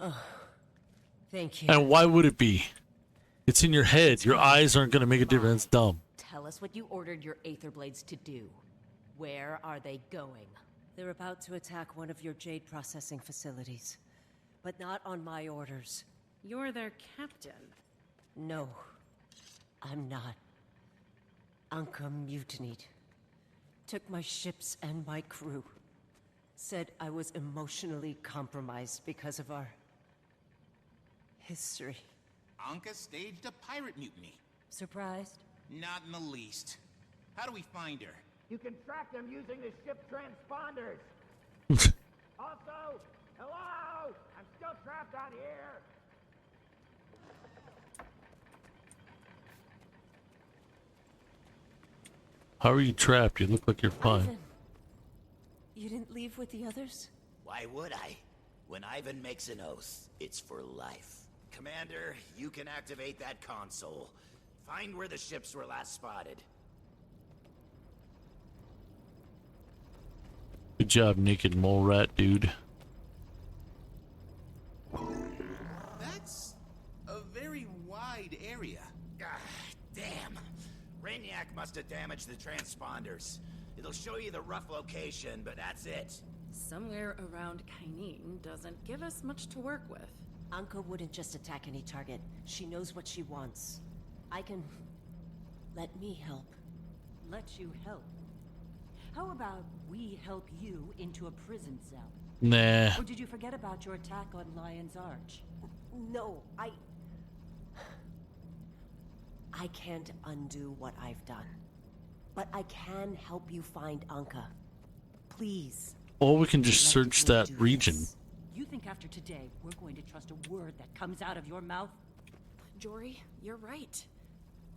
Oh, thank you. And why would it be? It's in your head. Your eyes aren't gonna make a difference. It's dumb. Tell us what you ordered your Aether Blades to do. Where are they going? They're about to attack one of your jade processing facilities. But not on my orders. You're their captain. No, I'm not. Anka mutinied. Took my ships and my crew. Said I was emotionally compromised because of our... history. Anka staged a pirate mutiny. Surprised? Not in the least. How do we find her? You can track them using the ship transponders. Also, hello? I'm still trapped out here. How are you trapped? You look like you're fine. Ivan, you didn't leave with the others? Why would I? When Ivan makes an oath, it's for life. Commander, you can activate that console. Find where the ships were last spotted. Good job, naked mole rat dude. That's a very wide area. Ah, damn. Rainiac must have damaged the transponders. It'll show you the rough location, but that's it. Somewhere around Kainin doesn't give us much to work with. Anka wouldn't just attack any target. She knows what she wants. I can... Let me help. Let you help? How about we help you into a prison cell? Nah. Or did you forget about your attack on Lion's Arch? No, I can't undo what I've done. But I can help you find Anka. Please. Or we can just search that region. You think after today, we're going to trust a word that comes out of your mouth? Jory, you're right.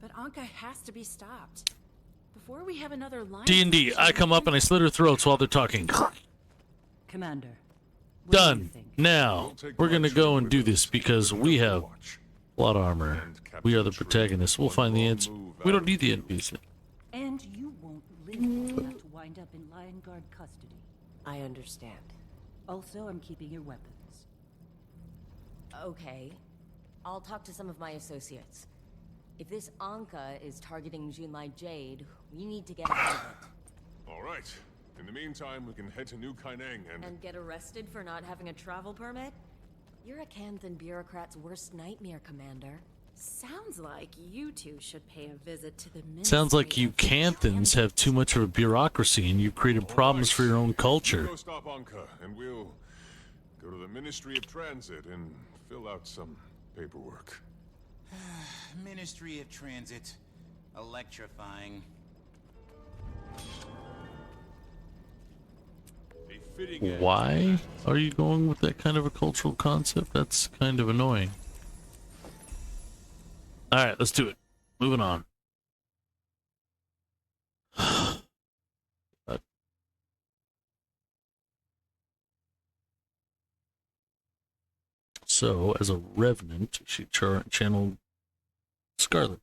But Anka has to be stopped. Before we have another line... D&D, I come up and I slit her throats while they're talking. Commander. Done. Now, we're gonna go and do this because we have a lot of armor. We are the protagonists. We'll find the answer. We don't need the NPC. And you won't live long enough to wind up in Lion Guard custody. I understand. Also, I'm keeping your weapons. Okay. I'll talk to some of my associates. If this Anka is targeting Junlai Jade, we need to get ahead of it. All right. In the meantime, we can head to New Kaineng And get arrested for not having a travel permit? You're a Canthan bureaucrat's worst nightmare, Commander. Sounds like you two should pay a visit to the ministry. Sounds like you Canthans have too much of a bureaucracy and you've created problems for your own culture. Go stop Anka, and we'll go to the Ministry of Transit and fill out some paperwork. Ministry of Transit. Electrifying. Why are you going with that kind of a cultural concept? That's kind of annoying. Alright, let's do it. Moving on. So, as a revenant, she channeled Scarlet.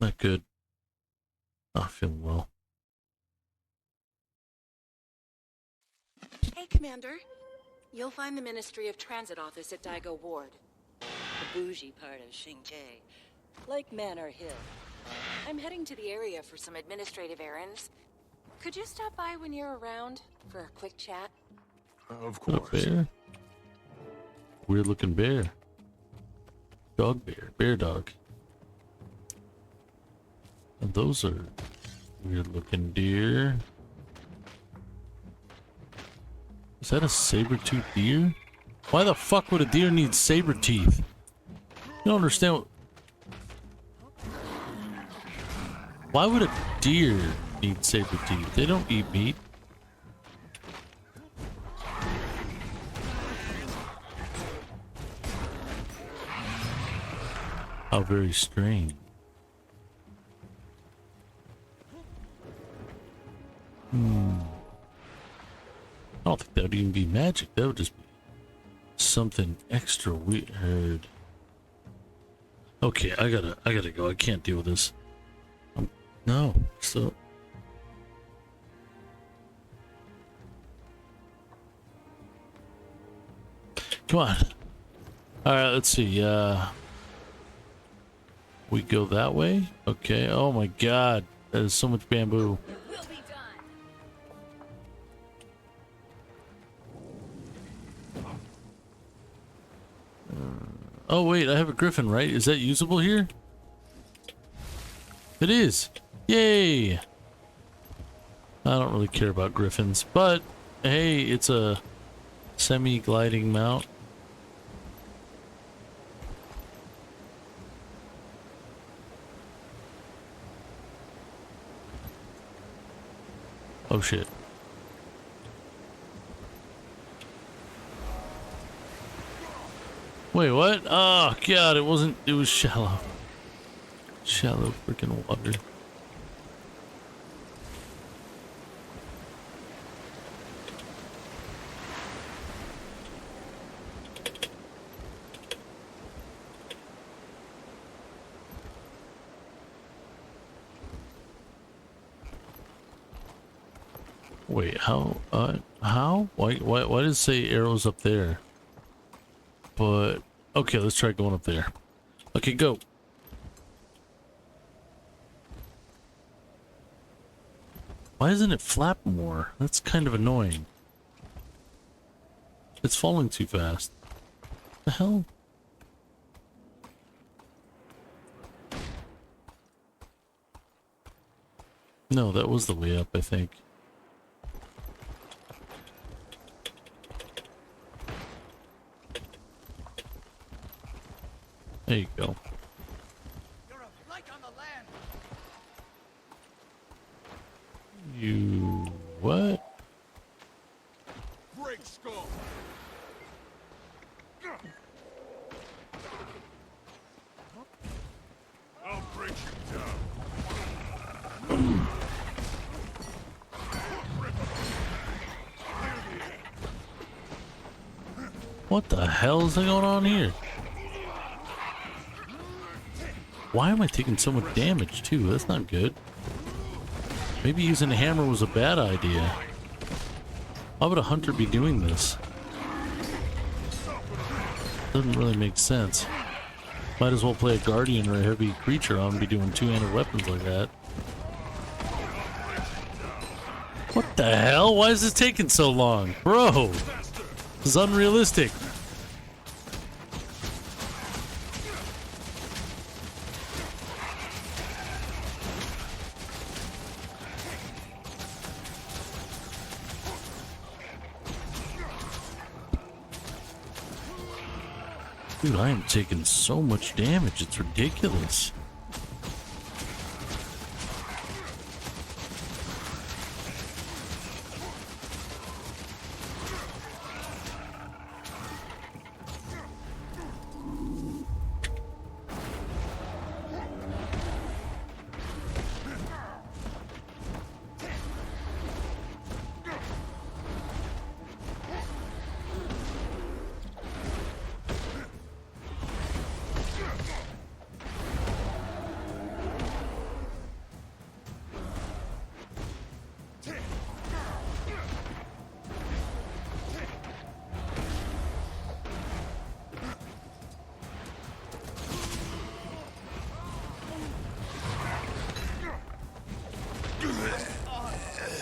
Not good. Not feeling well. Hey, Commander. You'll find the Ministry of Transit office at Daigo Ward. The bougie part of Xingtai. Like Manor Hill. I'm heading to the area for some administrative errands. Could you stop by when you're around for a quick chat? Of course. A bear? Weird looking bear. Dog bear. Bear dog. And those are weird looking deer. Is that a saber-toothed deer? Why the fuck would a deer need saber teeth? You don't understand what... Why would a deer need saber teeth? They don't eat meat. How very strange. I don't think that would even be magic. That would just be something extra weird. Okay, I gotta go. I can't deal with this. No, so... Come on. Alright, let's see. We go that way? Okay. Oh my god. That is so much bamboo. Oh wait, I have a griffin, right? Is that usable here? It is! Yay! I don't really care about griffins, but hey, it's a semi-gliding mount. Oh shit. Wait, what? Oh god, it wasn't, it was shallow. Shallow freaking water. Wait, how? How? Why does it say arrows up there? But, okay, let's try going up there. Okay, go. Why doesn't it flap more? That's kind of annoying. It's falling too fast. The hell? No, that was the way up, I think. There you go. You're a blight on the land. You... what? Break skull. I'll break you down. What the hell is going on here? Why am I taking so much damage too? That's not good. Maybe using a hammer was a bad idea. Why would a hunter be doing this? Doesn't really make sense. Might as well play a guardian or a heavy creature on and be doing two-handed weapons like that. What the hell? Why is this taking so long? Bro! This is unrealistic. Dude, I am taking so much damage, it's ridiculous.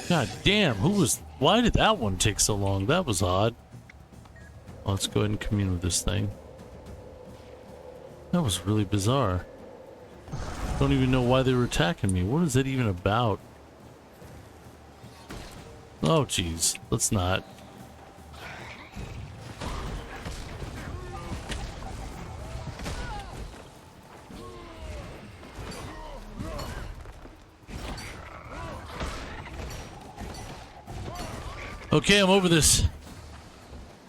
God damn, why did that one take so long? That was odd. Let's go ahead and commune with this thing. That was really bizarre. Don't even know why they were attacking me. What is it even about? Oh jeez, let's not. Okay, I'm over this.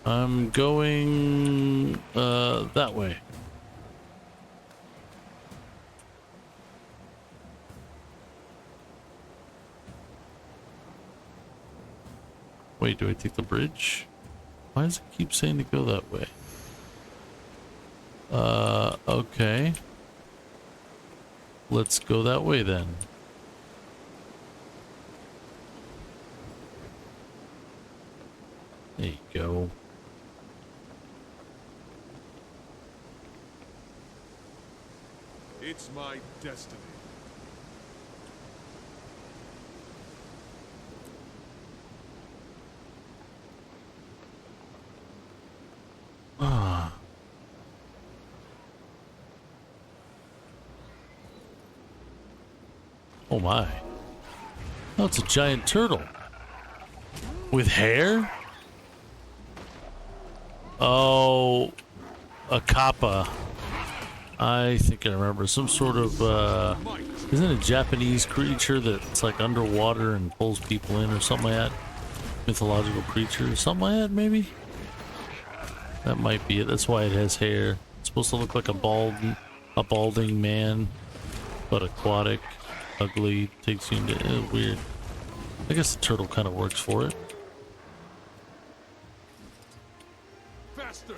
I'm going that way. Wait, do I take the bridge? Why does it keep saying to go that way? Okay. Let's go that way then. There you go. It's my destiny. Ah. Oh my. Oh, it's a giant turtle. With hair? Oh, a kappa. I think I remember. Some sort of, isn't it a Japanese creature that's like underwater and pulls people in or something like that? Mythological creature, something like that maybe? That might be it. That's why it has hair. It's supposed to look like a balding man, but aquatic, ugly, takes you into, weird. I guess the turtle kind of works for it. Faster!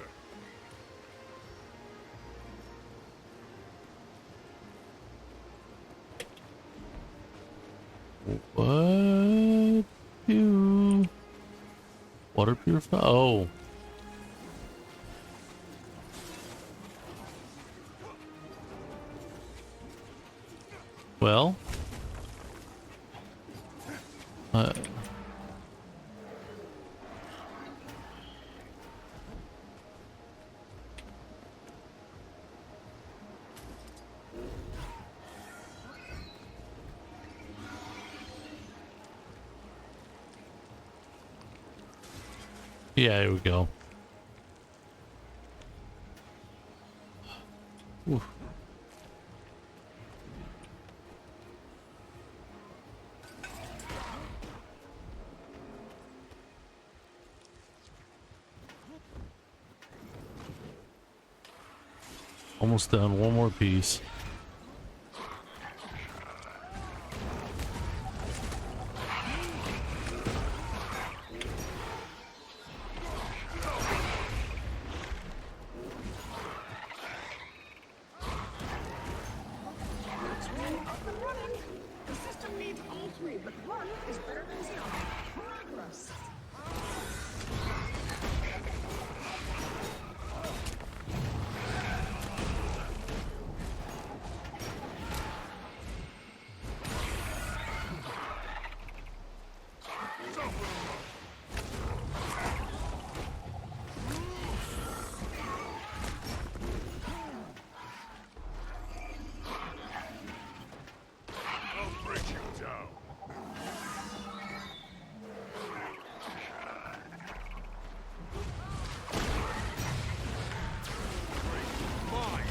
What? You Water purifier? Oh. Well. Yeah, here we go. Oof. Almost done. One more piece. The system needs all three, but one is better than zero. Progress. I'll break you down. Mine.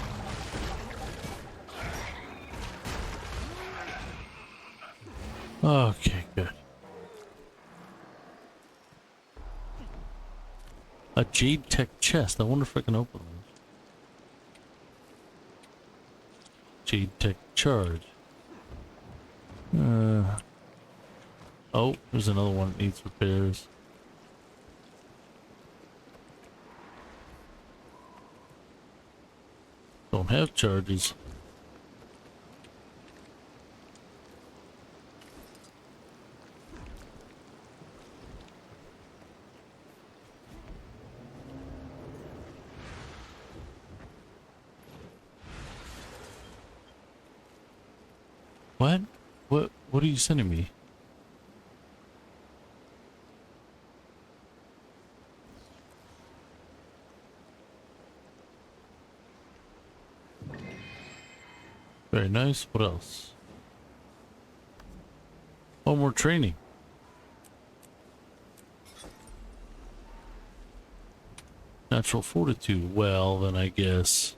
Okay, good. A Jade Tech chest. I wonder if I can open this. Jade Tech charge. Oh, there's another one that needs repairs. Don't have charges. What? What are you sending me? Very nice. What else? One more training. Natural fortitude. Well, then I guess.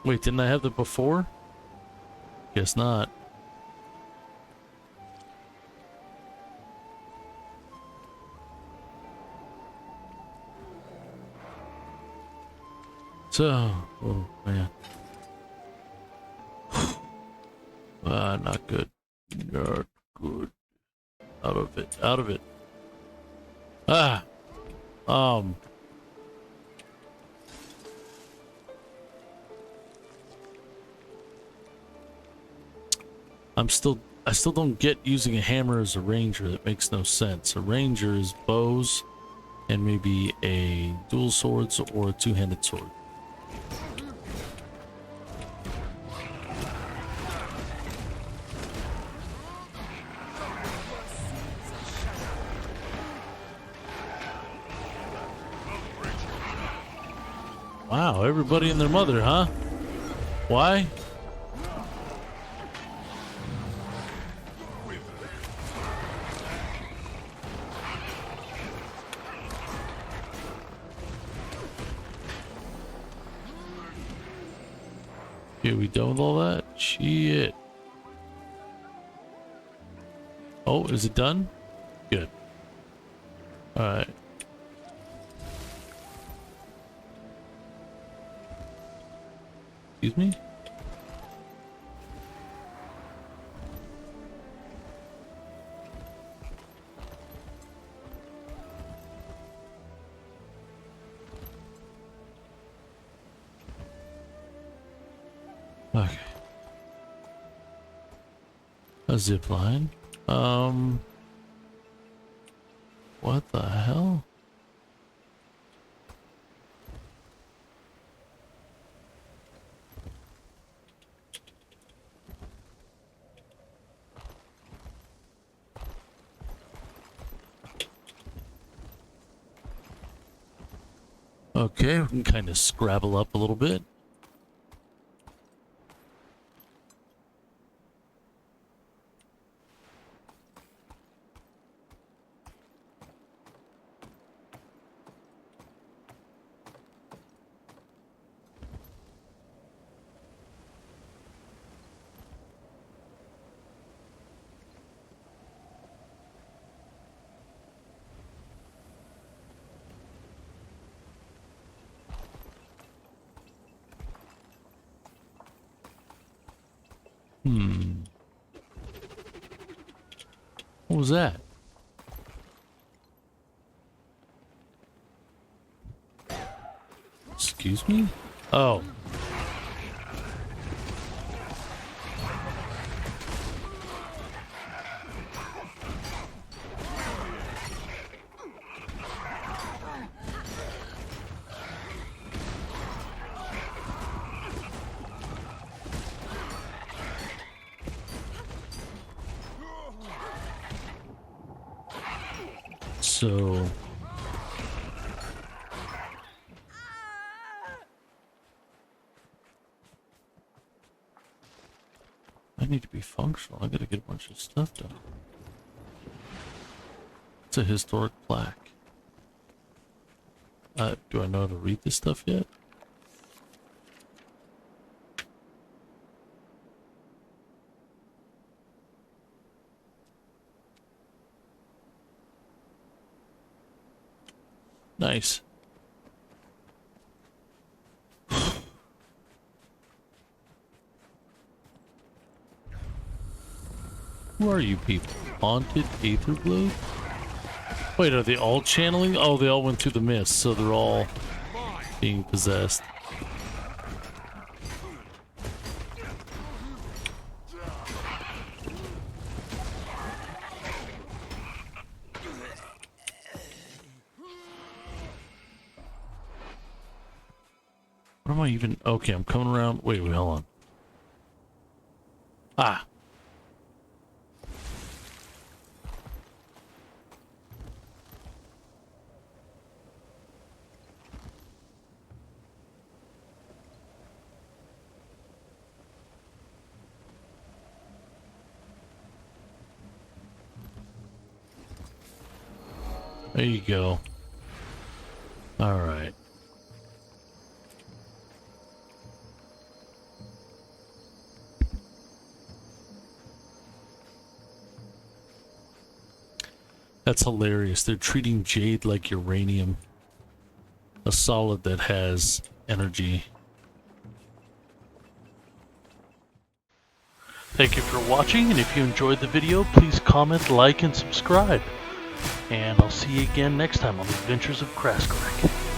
Wait, didn't I have that before? Guess not. So, oh man. Not good. Not good. Out of it. Out of it. Ah! I still don't get using a hammer as a ranger. That makes no sense. A ranger is bows and maybe a dual swords or a two-handed sword. Wow, everybody and their mother, huh? Why? Okay, we done with all that? Shit. Oh, is it done? Good. Alright. Excuse me? Okay. A zip line. What the hell? Okay, we can kind of scrabble up a little bit. What was that? Excuse me? Oh. So I need to be functional. I gotta get a bunch of stuff done. It's a historic plaque. Do I know how to read this stuff yet? Nice. Who are you people? Haunted Aetherblade? Wait, are they all channeling? Oh, they all went through the mist, so they're all being possessed. What am I even? Okay, I'm coming around. Wait, hold on. Ah. There you go. All right. That's hilarious. They're treating jade like uranium. A solid that has energy. Thank you for watching, and if you enjoyed the video, please comment, like, and subscribe. And I'll see you again next time on the Adventures of Kraskorek.